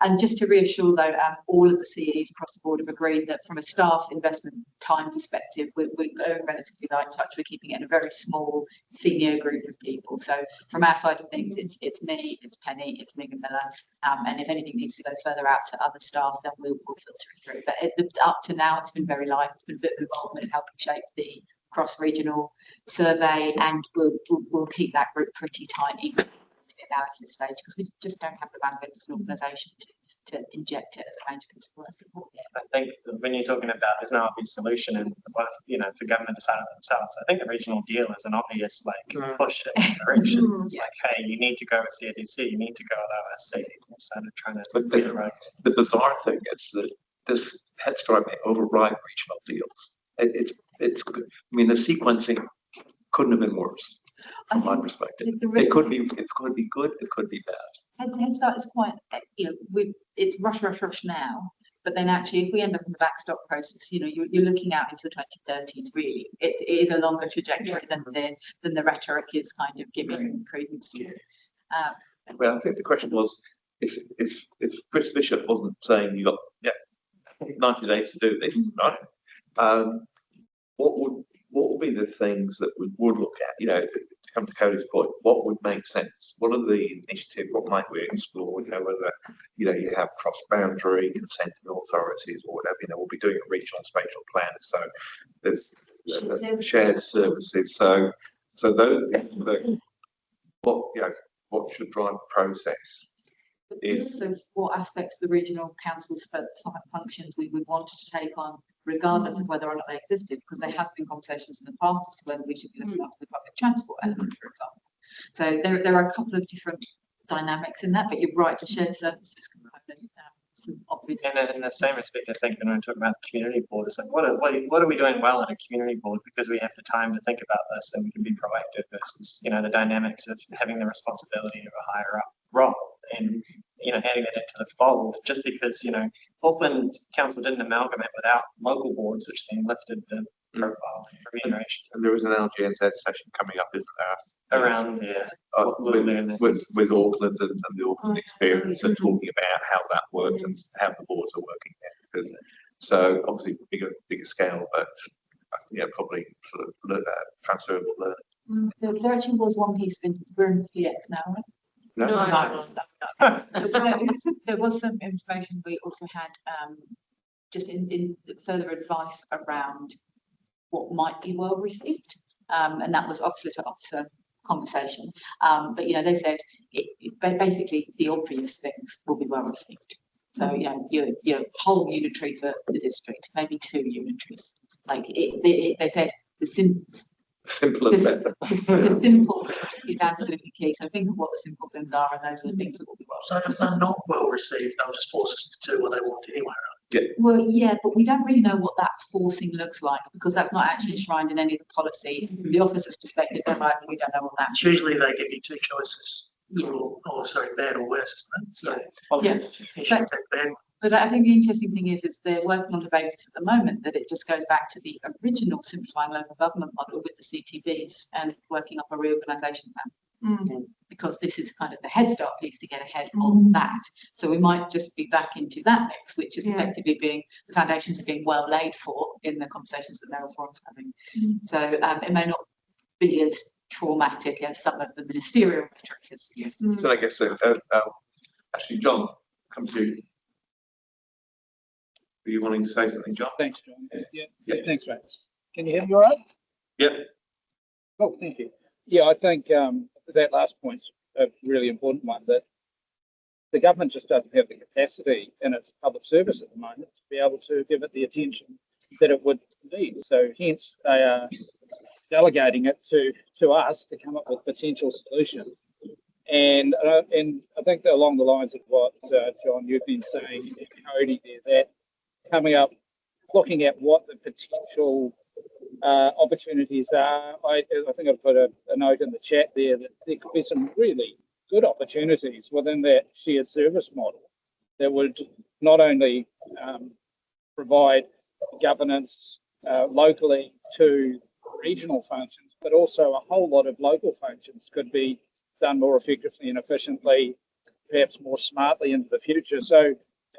S2: And just to reassure though, all of the CEs across the board have agreed that from a staff investment time perspective, we're going relatively light touch. We're keeping it in a very small senior group of people. So from our side of things, it's me, it's Penny, it's Megan Miller, and if anything needs to go further out to other staff, then we'll filter it through. But up to now, it's been very live. It's been a bit of involvement in helping shape the cross-regional survey, and we'll keep that group pretty tight even at the analysis stage, because we just don't have the bandwidth as an organisation to inject it as a major piece of work support yet.
S12: I think when you're talking about there's no obvious solution, and for government to decide it themselves, I think the regional deal is an obvious push in that direction. It's like, hey, you need to go with CLDC, you need to go with OSC, instead of trying to get it right.
S8: The bizarre thing is that this head start may override regional deals. It's good. I mean, the sequencing couldn't have been worse from my perspective. It could be good, it could be bad.
S2: Head Start is quite, it's rush now, but then actually if we end up in the backstop process, you're looking out into the 2030s really. It is a longer trajectory than the rhetoric is kind of giving credence to.
S8: Well, I think the question was, if Chris Bishop wasn't saying you got 90 days to do this, right? What would be the things that we would look at? To come to Cody's point, what would make sense? What are the initiatives? What might we explore? Whether you have cross-boundary consenting authorities or whatever. We'll be doing a regional spatial plan, so there's shared services. So those what should drive the process is
S2: also what aspects of the regional council's functions we would want to take on, regardless of whether or not they existed, because there has been conversations in the past as to whether we should be looking after the public transport element, for example. So there are a couple of different dynamics in that, but you're right, the shared services component, some obvious.
S12: And in the same respect, I think when I talk about the community board, it's like, what are we doing well in a community board, because we have the time to think about this and we can be proactive versus, the dynamics of having the responsibility of a higher up role and, adding that into the fold, just because, Auckland Council didn't amalgamate without local boards, which then lifted the profile and remuneration.
S8: And there is an LGNZ session coming up, isn't there?
S12: Around,
S8: with Auckland and the Auckland experience, and talking about how that works and how the boards are working there. So obviously bigger scale, but probably sort of transferable learning.
S2: There actually was one piece of we're in PX now, right?
S8: No.
S2: There was some information we also had just in further advice around what might be well received, and that was officer to officer conversation. But they said basically the obvious things will be well received. So your whole unitary for the district, maybe 2 unitaries. They said
S4: Simple as
S2: This-
S4: better.
S2: The simple is absolutely key. So think of what the simple things are, and those are the things that will be well.
S1: So if they're not well received, they'll just force us to do what they want anyway.
S2: Well, yeah, but we don't really know what that forcing looks like because that's not actually enshrined in any of the policy. From the officer's perspective, they're like, we don't know what that.
S1: It's usually they give you two choices, sorry, bad or worse, isn't it? So
S2: Yeah.
S1: you should take bad.
S2: But I think the interesting thing is they're working on the basis at the moment that it just goes back to the original simplifying local government model with the CTBs and working up a reorganisation plan. Because this is kind of the head start piece to get ahead of that. So we might just be back into that mix, which is effectively being, the foundations are being well laid for in the conversations that Mayoral Forum's having. So it may not be as traumatic as some of the ministerial rhetoric has suggested.
S4: So I guess, actually, John, come to you. Were you wanting to say something, John?
S14: Thanks, John. Yeah, thanks, mate. Can you hear me all right?
S4: Yep.
S14: Oh, thank you. Yeah, I think that last point's a really important one, that the government just doesn't have the capacity in its public service at the moment to be able to give it the attention that it would need. So hence they are delegating it to us to come up with potential solutions. And I think that along the lines of what John, you've been saying, and Cody there, that coming up, looking at what the potential opportunities are. I think I've put a note in the chat there that there could be some really good opportunities within that shared service model that would not only provide governance locally to regional functions, but also a whole lot of local functions could be done more effectively and efficiently, perhaps more smartly into the future. So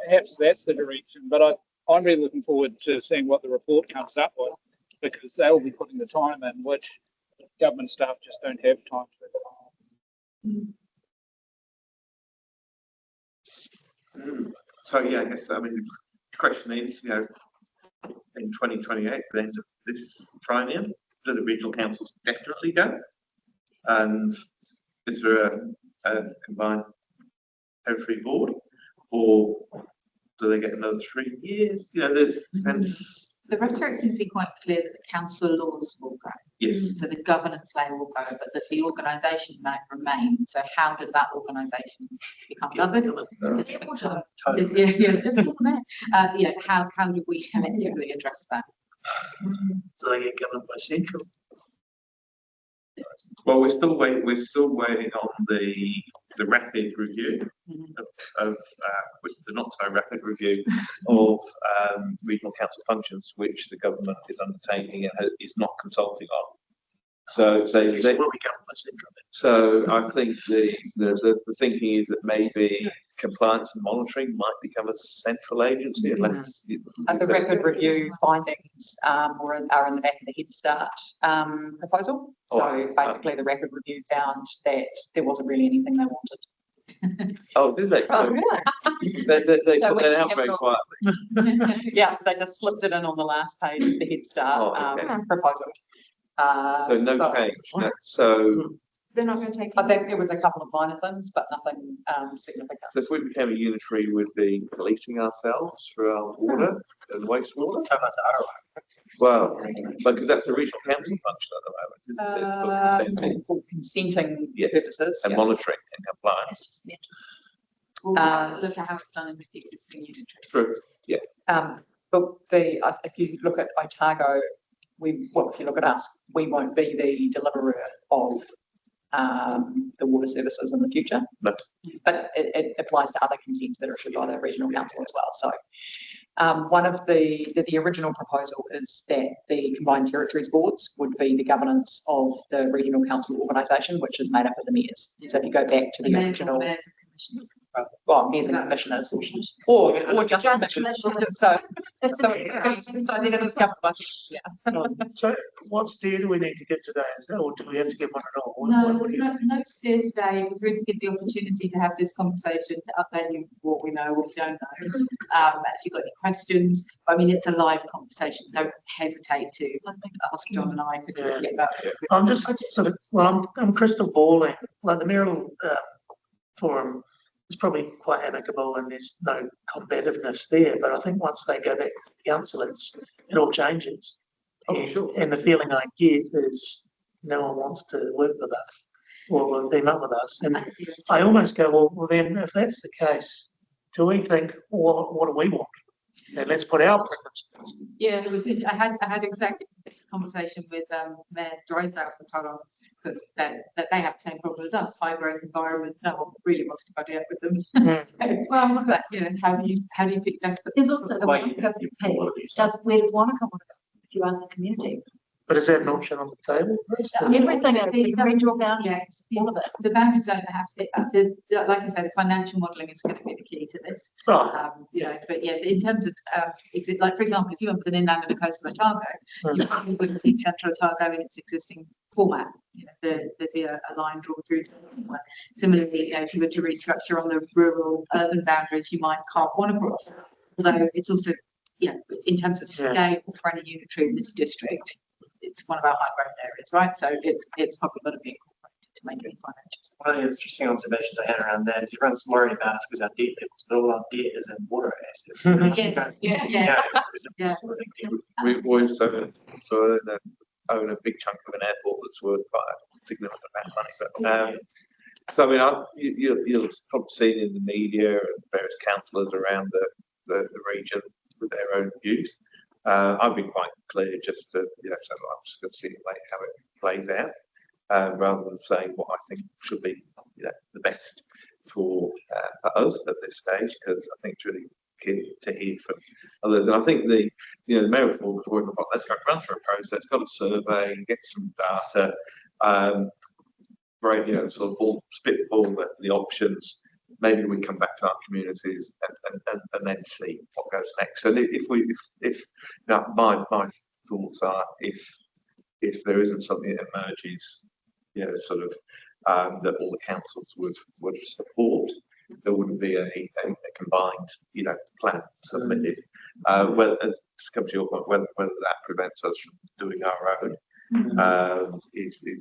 S14: perhaps that's the direction. But I'm really looking forward to seeing what the report comes up with, because they'll be putting the time in which government staff just don't have time to.
S4: So yeah, I guess, I mean, the question is, in 2028, the end of this triennium, do the regional councils definitely go? And is there a combined territory board, or do they get another 3 years? Depends.
S2: The rhetoric seems to be quite clear that the council laws will go.
S4: Yes.
S2: So the governance layer will go, but that the organisation may remain. So how does that organisation become governed? How do we collectively address that?
S1: Do they get governed by central?
S4: Well, we're still waiting on the rapid review of the not so rapid review of regional council functions, which the government is undertaking and is not consulting on. So I think the thinking is that maybe compliance and monitoring might become a central agency unless
S2: The rapid review findings are in the back of the Head Start proposal. So basically the rapid review found that there wasn't really anything they wanted.
S4: Oh, did they?
S2: Oh, really?
S4: They put that out very quietly.
S2: Yeah, they just slipped it in on the last page of the Head Start proposal.
S4: So no change. So
S7: They're not going to take.
S2: I think there was a couple of minor things, but nothing significant.
S4: So if we became a unitary, we'd be policing ourselves for our water and wastewater. Well, because that's the regional council function at the moment, isn't it?
S2: For consenting
S4: Yes.
S2: purposes.
S4: And monitoring and compliance.
S2: Look at how it's done in the existing unitary.
S4: True. Yeah.
S2: But if you look at Otago, if you look at us, we won't be the deliverer of the water services in the future.
S4: No.
S2: But it applies to other consents that are issued by the regional council as well. So one of the original proposal is that the combined territories boards would be the governance of the regional council organisation, which is made up of the mayors. So if you go back to the original, mayors and commissioners, or just commissioners. So then it is governed by,
S1: So what steer do we need to get today? Or do we have to get one at all?
S2: No, there's no steer today. It was really to give the opportunity to have this conversation, to update you what we know, what we don't know. If you've got any questions, I mean, it's a live conversation. Don't hesitate to ask John and I to get that.
S1: I'm just sort of, I'm crystal balling. Like the Mayoral Forum is probably quite amicable and there's no combativeness there. But I think once they go back to the council, it all changes.
S4: Oh, sure.
S1: And the feeling I get is no one wants to work with us or team up with us. And I almost go, well then, if that's the case, do we think, what do we want? And let's put our preference first.
S2: Yeah, I had exactly this conversation with Mayor Drysdale from Tyrone, because they have the same problem as us, high growth environment. No one really wants to buddy up with them. Well, but, how do you pick best? But
S5: There's also the Wanaka piece. Where does Wanaka want to go? If you ask the community.
S1: But is that an option on the table?
S5: Everything, the regional boundaries, all of it.
S2: The boundaries don't have to, like I said, the financial modelling is going to be the key to this.
S1: Right.
S2: But yeah, in terms of, like, for example, if you went with an inland and a coastal Otago, you probably wouldn't keep central Otago in its existing format. There'd be a line drawn through. Similarly, if you were to restructure on the rural urban boundaries, you might carve one across. Although it's also, in terms of scale for any unitary in this district, it's one of our high growth areas, right? So it's probably got to be incorporated to make any financial sense.
S12: One of the interesting observations I had around that is everyone's worried about us because our debt levels, but all our debt is in water assets.
S2: Yes,
S4: We also own a big chunk of an airport that's worth quite a significant amount of money. But so I mean, you'll probably seen in the media and various councillors around the region with their own views. I've been quite clear just to, so I'm just going to see how it plays out, rather than saying what I think should be, the best for us at this stage, because I think it's really key to hear from others. And I think the mayor of Ford was working on, let's run through a process, got a survey, get some data, sort of spitball the options. Maybe we come back to our communities and then see what goes next. And my thoughts are, if there isn't something that emerges, that all the councils would support, there wouldn't be a combined plan submitted. Whether, to come to your point, whether that prevents us from doing our own is a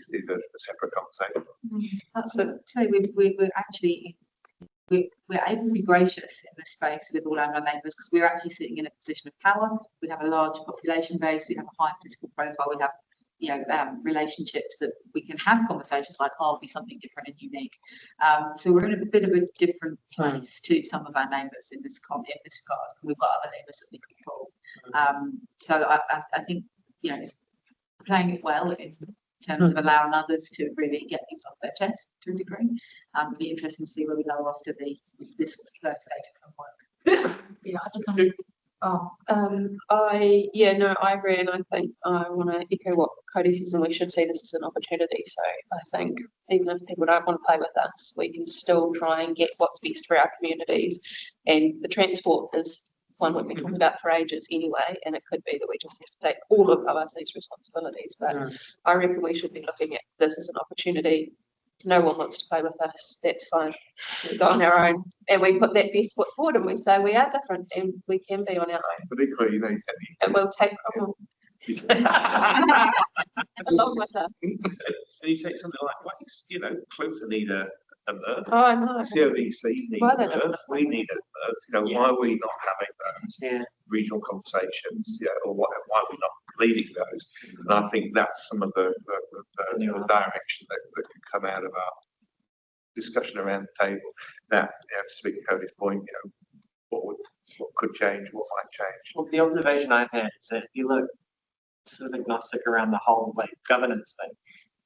S4: separate conversation.
S2: So we're actually. We're able to be gracious in this space with all our neighbours because we're actually sitting in a position of power. We have a large population base. We have a high political profile. We have relationships that we can have conversations like, "Oh, I'll be something different and unique." So we're in a bit of a different place to some of our neighbours in this regard. We've got other levers that we can pull. So I think it's playing it well in terms of allowing others to really get things off their chest to a degree. It'll be interesting to see where we go after this first stage of work.
S9: I agree, and I think I want to echo what Cody says, and we should see this as an opportunity. So I think even if people don't want to play with us, we can still try and get what's best for our communities. And the transport is one we've been talking about for ages anyway, and it could be that we just have to take all of ORC's responsibilities. But I reckon we should be looking at this as an opportunity. No one wants to play with us, that's fine. We go on our own and we put that best foot forward and we say we are different and we can be on our own.
S4: But equally,
S9: and we'll take along with us.
S4: And you take something like waste, Clutha need a MRF.
S9: Oh, I know.
S4: CODC need a MRF. We need a MRF. Why are we not having those regional conversations? Or why are we not leading those? And I think that's some of the direction that can come out of our discussion around the table. Now, to speak to Cody's point, what could change, what might change.
S12: Well, the observation I've had is that if you look sort of agnostic around the whole governance thing,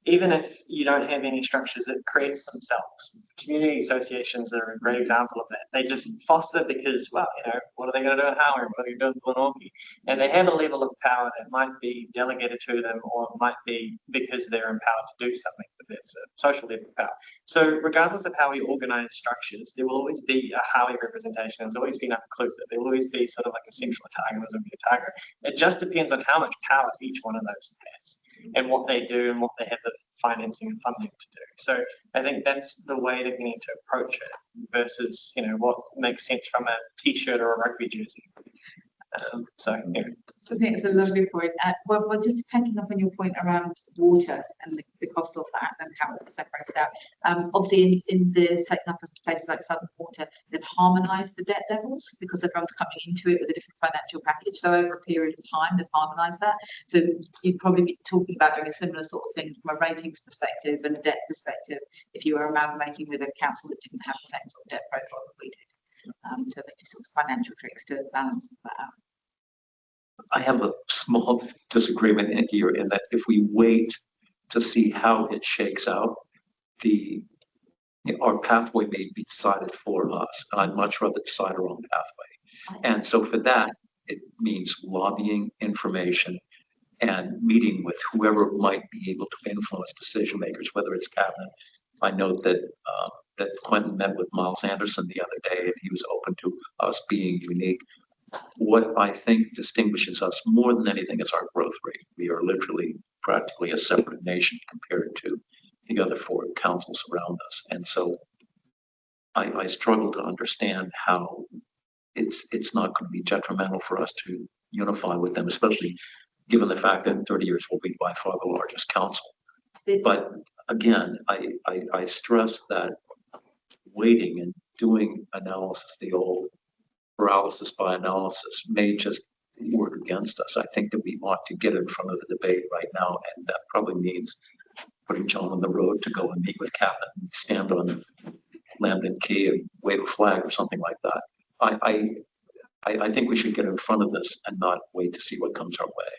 S12: even if you don't have any structures, it creates themselves. Community associations are a great example of that. They just foster because, what are they going to do in Howard? What are they going to do in Glenorchy? And they have a level of power that might be delegated to them, or it might be because they're empowered to do something, but it's a social level of power. So regardless of how we organise structures, there will always be a Howie representation. There's always been a Clutha. There will always be sort of like a central Otago, there's a Otago. It just depends on how much power each one of those has, and what they do and what they have the financing and funding to do. So I think that's the way that we need to approach it versus, what makes sense from a t-shirt or a rugby jersey.
S2: I think it's a lovely point. Well, just picking up on your point around water and the cost of that and how it's separated out. Obviously, in the setting up of places like Southern Water, they've harmonised the debt levels because everyone's coming into it with a different financial package. So over a period of time, they've harmonised that. So you'd probably be talking about doing a similar sort of thing from a ratings perspective and a debt perspective if you were amalgamating with a council that didn't have the same sort of debt profile that we did. So they just sort of financial tricks to balance that out.
S15: I have a small disagreement in here in that if we wait to see how it shakes out, our pathway may be decided for us. And I'd much rather decide our own pathway. And so for that, it means lobbying, information, and meeting with whoever might be able to influence decision makers, whether it's cabinet. I know that that Quentin met with Miles Anderson the other day, and he was open to us being unique. What I think distinguishes us more than anything is our growth rate. We are literally practically a separate nation compared to the other four councils around us. And so I struggle to understand how it's not going to be detrimental for us to unify with them, especially given the fact that in 30 years we'll be by far the largest council. But again, I stress that waiting and doing analysis, the old paralysis by analysis, may just work against us. I think that we ought to get in front of the debate right now, and that probably means putting John on the road to go and meet with cabinet and stand on Lambton Quay and wave a flag or something like that. I think we should get in front of this and not wait to see what comes our way.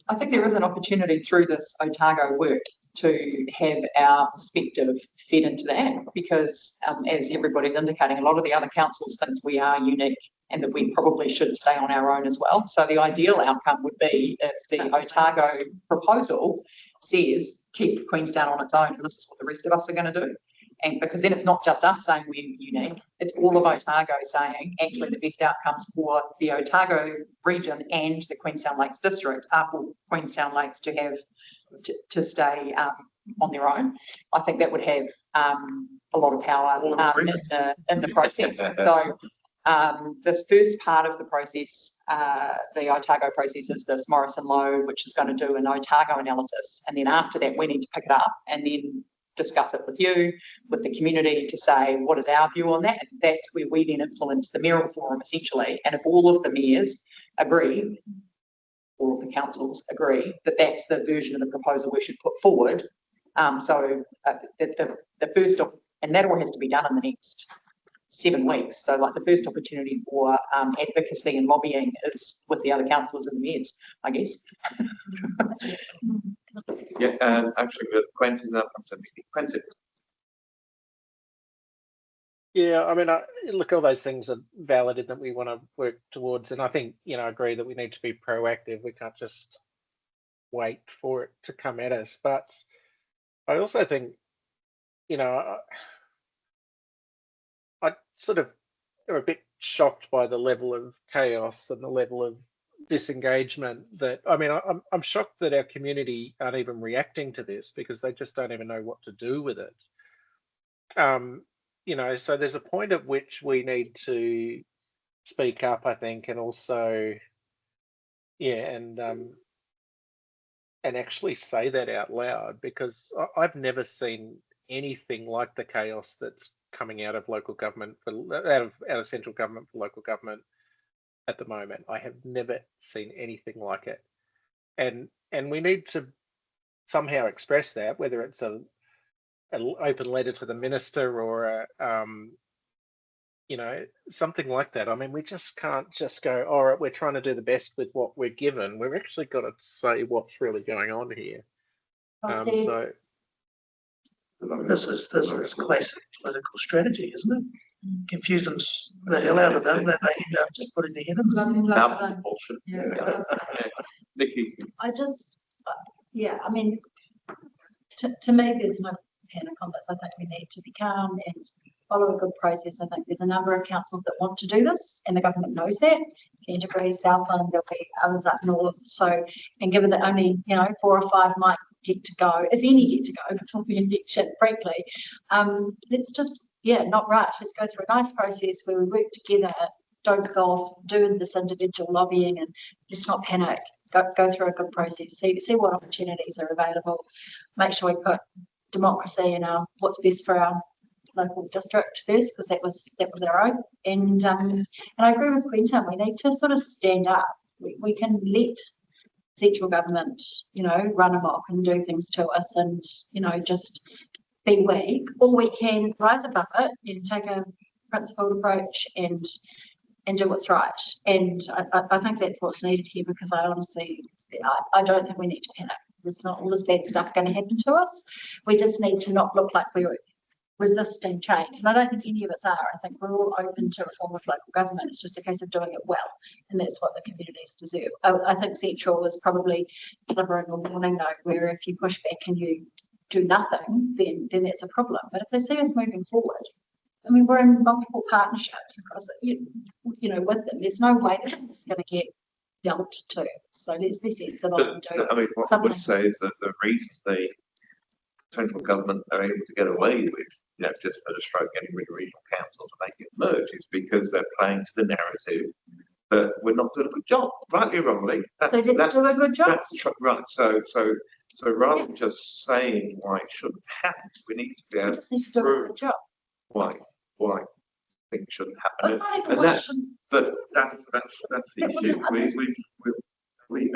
S6: I think there is an opportunity through this Otago work to have our perspective fed into that, because as everybody's indicating, a lot of the other councils think we are unique and that we probably should stay on our own as well. So the ideal outcome would be if the Otago proposal says keep Queenstown on its own, and this is what the rest of us are going to do. And because then it's not just us saying we're unique, it's all of Otago saying actually the best outcomes for the Otago region and the Queenstown Lakes district are for Queenstown Lakes to have to stay on their own. I think that would have a lot of power in the process. So this first part of the process, the Otago process, is this Morrison Lowe, which is going to do an Otago analysis, and then after that we need to pick it up and then discuss it with you, with the community, to say what is our view on that. And that's where we then influence the mayoral forum essentially. And if all of the mayors agree, all of the councils agree that that's the version of the proposal we should put forward, the first, and that all has to be done in the next 7 weeks. So like the first opportunity for advocacy and lobbying is with the other councillors and the mayors, I guess.
S4: Yeah, and actually with Quentin up to meeting. Quentin.
S13: Yeah, I mean, look, all those things are valid and that we want to work towards, and I think, I agree that we need to be proactive. We can't just wait for it to come at us. But I also think, I sort of am a bit shocked by the level of chaos and the level of disengagement that, I'm shocked that our community aren't even reacting to this, because they just don't even know what to do with it. So there's a point at which we need to speak up, I think, and also, and actually say that out loud, because I've never seen anything like the chaos that's coming out of local government, out of central government for local government at the moment. I have never seen anything like it, and we need to somehow express that, whether it's an open letter to the minister or something like that. We just can't just go, all right, we're trying to do the best with what we're given. We've actually got to say what's really going on here.
S1: This is classic political strategy, isn't it? Confuse them the hell out of them, that they end up just putting their head in the bullshit.
S4: Nikki.
S5: To me, there's no panic on this. I think we need to be calm and follow a good process. I think there's a number of councils that want to do this, and the government knows that. Canterbury, Southland, there'll be others up north. So, and given that only 4 or 5 might get to go, if any get to go before the election, frankly, let's just not rush. Let's go through a nice process where we work together don't go off doing this individual lobbying and let's not panic. Go through a good process, see what opportunities are available, make sure we put democracy and what's best for our local district first, because that was our own. And I agree with Quentin, we need to sort of stand up. We can let central government, run amok and do things to us and, just be weak, or we can rise above it and take a principled approach and do what's right. And I think that's what's needed here, because I honestly, I don't think we need to panic. There's not all this bad stuff going to happen to us. We just need to not look like we're resisting change. And I don't think any of us are. I think we're all open to reform of local government. It's just a case of doing it well. And that's what the communities deserve. I think Central is probably delivering a warning note where if you push back and you do nothing, then that's a problem. But if they see us moving forward, I mean, we're in multiple partnerships across it, with them. There's no way that it's going to get dealt to. So let's be sensible and do
S4: I mean, what I would say is that the reason the central government are able to get away with, just at a stroke getting rid of regional councils and make it merge is because they're playing to the narrative that we're not doing a good job, rightly or wrongly.
S5: So let's do a good job.
S4: Right. So rather than just saying why it shouldn't happen, we need to be able
S5: to do a good job.
S4: Why things shouldn't happen. And that's the issue.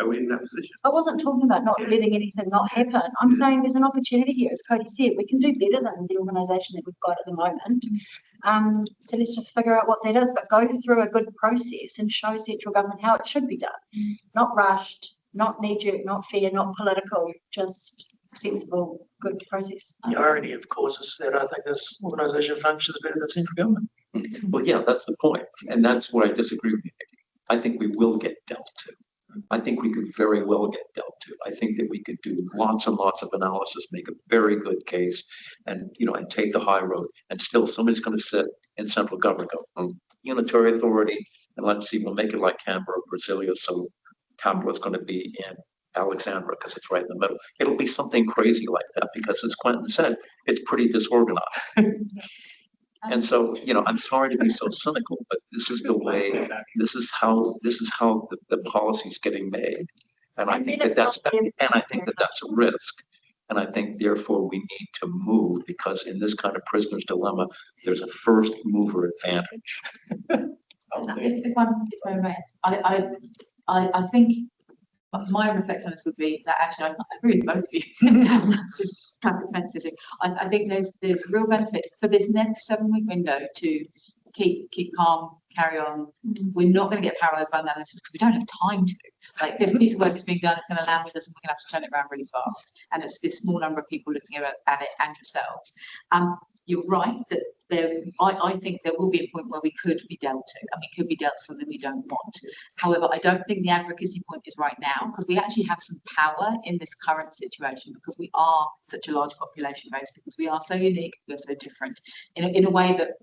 S4: Are we in that position?
S5: I wasn't talking about not letting anything not happen. I'm saying there's an opportunity here, as Cody said. We can do better than the organisation that we've got at the moment. So let's just figure out what that is, but go through a good process and show central government how it should be done. Not rushed, not knee-jerk, not fair, not political, just sensible, good process.
S1: The irony, of course, is that I think this organisation functions better than central government.
S15: Well, yeah, that's the point. And that's where I disagree with you, Nikki. I think we will get dealt to. I think we could very well get dealt to. I think that we could do lots and lots of analysis, make a very good case, and and take the high road. And still, somebody's going to sit in central government, go unitary authority, and let's see, we'll make it like Canberra, Brasilia. So capital is going to be in Alexandra because it's right in the middle. It'll be something crazy like that because, as Quentin said, it's pretty disorganized. And so, I'm sorry to be so cynical, but this is the way. This is how the policy is getting made, and I think that's a risk. And I think therefore we need to move, because in this kind of prisoner's dilemma, there's a first mover advantage.
S2: If I may, I think my reflection on this would be that actually I agree with both of you. Just classic fence. I think there's real benefit for this next 7-week window to keep calm, carry on. We're not going to get paralysed by analysis because we don't have time to. Like, this piece of work is being done, it's going to land with us, and we're going to have to turn it around really fast. And it's this small number of people looking at it and yourselves. You're right that I think there will be a point where we could be dealt to, and we could be dealt to something we don't want. However, I don't think the advocacy point is right now, because we actually have some power in this current situation, because we are such a large population base, because we are so unique, we're so different in a way that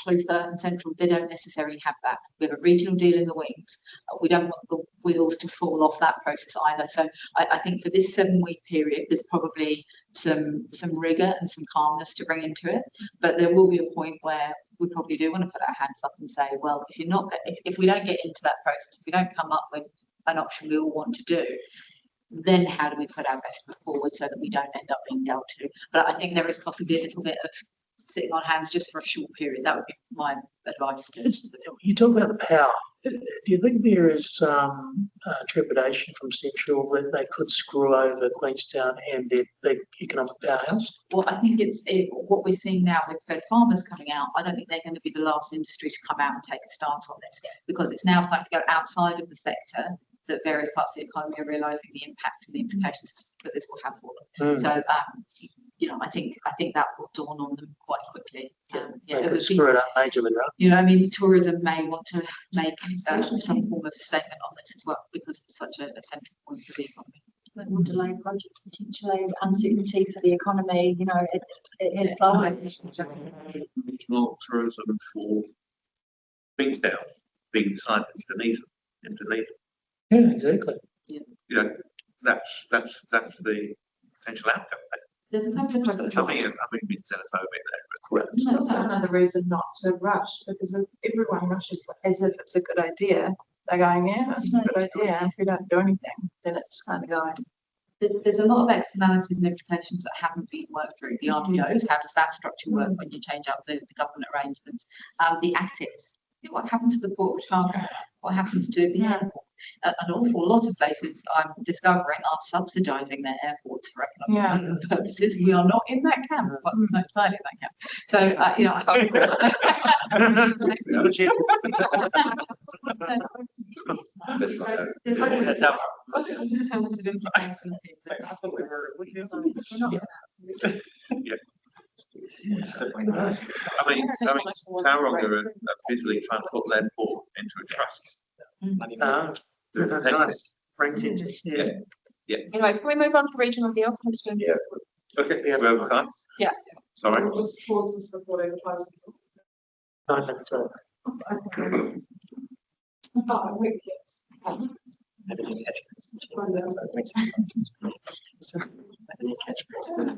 S2: Clutha and Central, they don't necessarily have that. We have a regional deal in the wings. We don't want the wheels to fall off that process either. So I think for this 7-week period, there's probably some rigor and some calmness to bring into it, but there will be a point where we probably do want to put our hands up and say, well, if we don't get into that process, if we don't come up with an option we all want to do, then how do we put our best foot forward so that we don't end up being dealt to? But I think there is possibly a little bit of sitting on hands just for a short period. That would be my advice.
S1: You talk about the power. Do you think there is trepidation from Central that they could screw over Queenstown and their big economic powerhouse?
S2: Well, I think what we're seeing now with Fed Farmers coming out. I don't think they're going to be the last industry to come out and take a stance on this, because it's now starting to go outside of the sector, that various parts of the economy are realising the impact and the implications that this will have for them. So, I think that will dawn on them quite quickly.
S1: They could screw it up majorly, right?
S2: Tourism may want to make some form of statement on this as well, because it's such a central point for the economy.
S5: It will delay projects potentially, uncertainty for the economy, it has flown.
S4: Regional tourism for Queenstown being decided in Dunedin.
S1: Yeah, exactly.
S4: That's the potential outcome.
S2: There's a couple of projects.
S4: I mean, being xenophobic there, but correct.
S7: It's also another reason not to rush, because if everyone rushes as if it's a good idea, they're going, yeah, that's a good idea. If we don't do anything, then it's kind of going.
S2: There's a lot of externalities and implications that haven't been worked through. The RPOs, how does that structure work when you change up the government arrangements? The assets, what happens to the Port of Otago? What happens to the airport? An awful lot of places I'm discovering are subsidising their airports for economic purposes. We are not in that camp, but we're not entirely in that camp. So, you know,
S4: I mean, Tauranga are busily trying to put their port into a trust.
S1: Nice. Brings it to, yeah.
S9: Anyway, can we move on to regional deal?
S4: Yeah. Okay, yeah, we're over time.
S9: Yeah.
S4: Sorry.
S7: We'll just pause this recording.
S1: 9 minutes over.
S12: Catchphrase.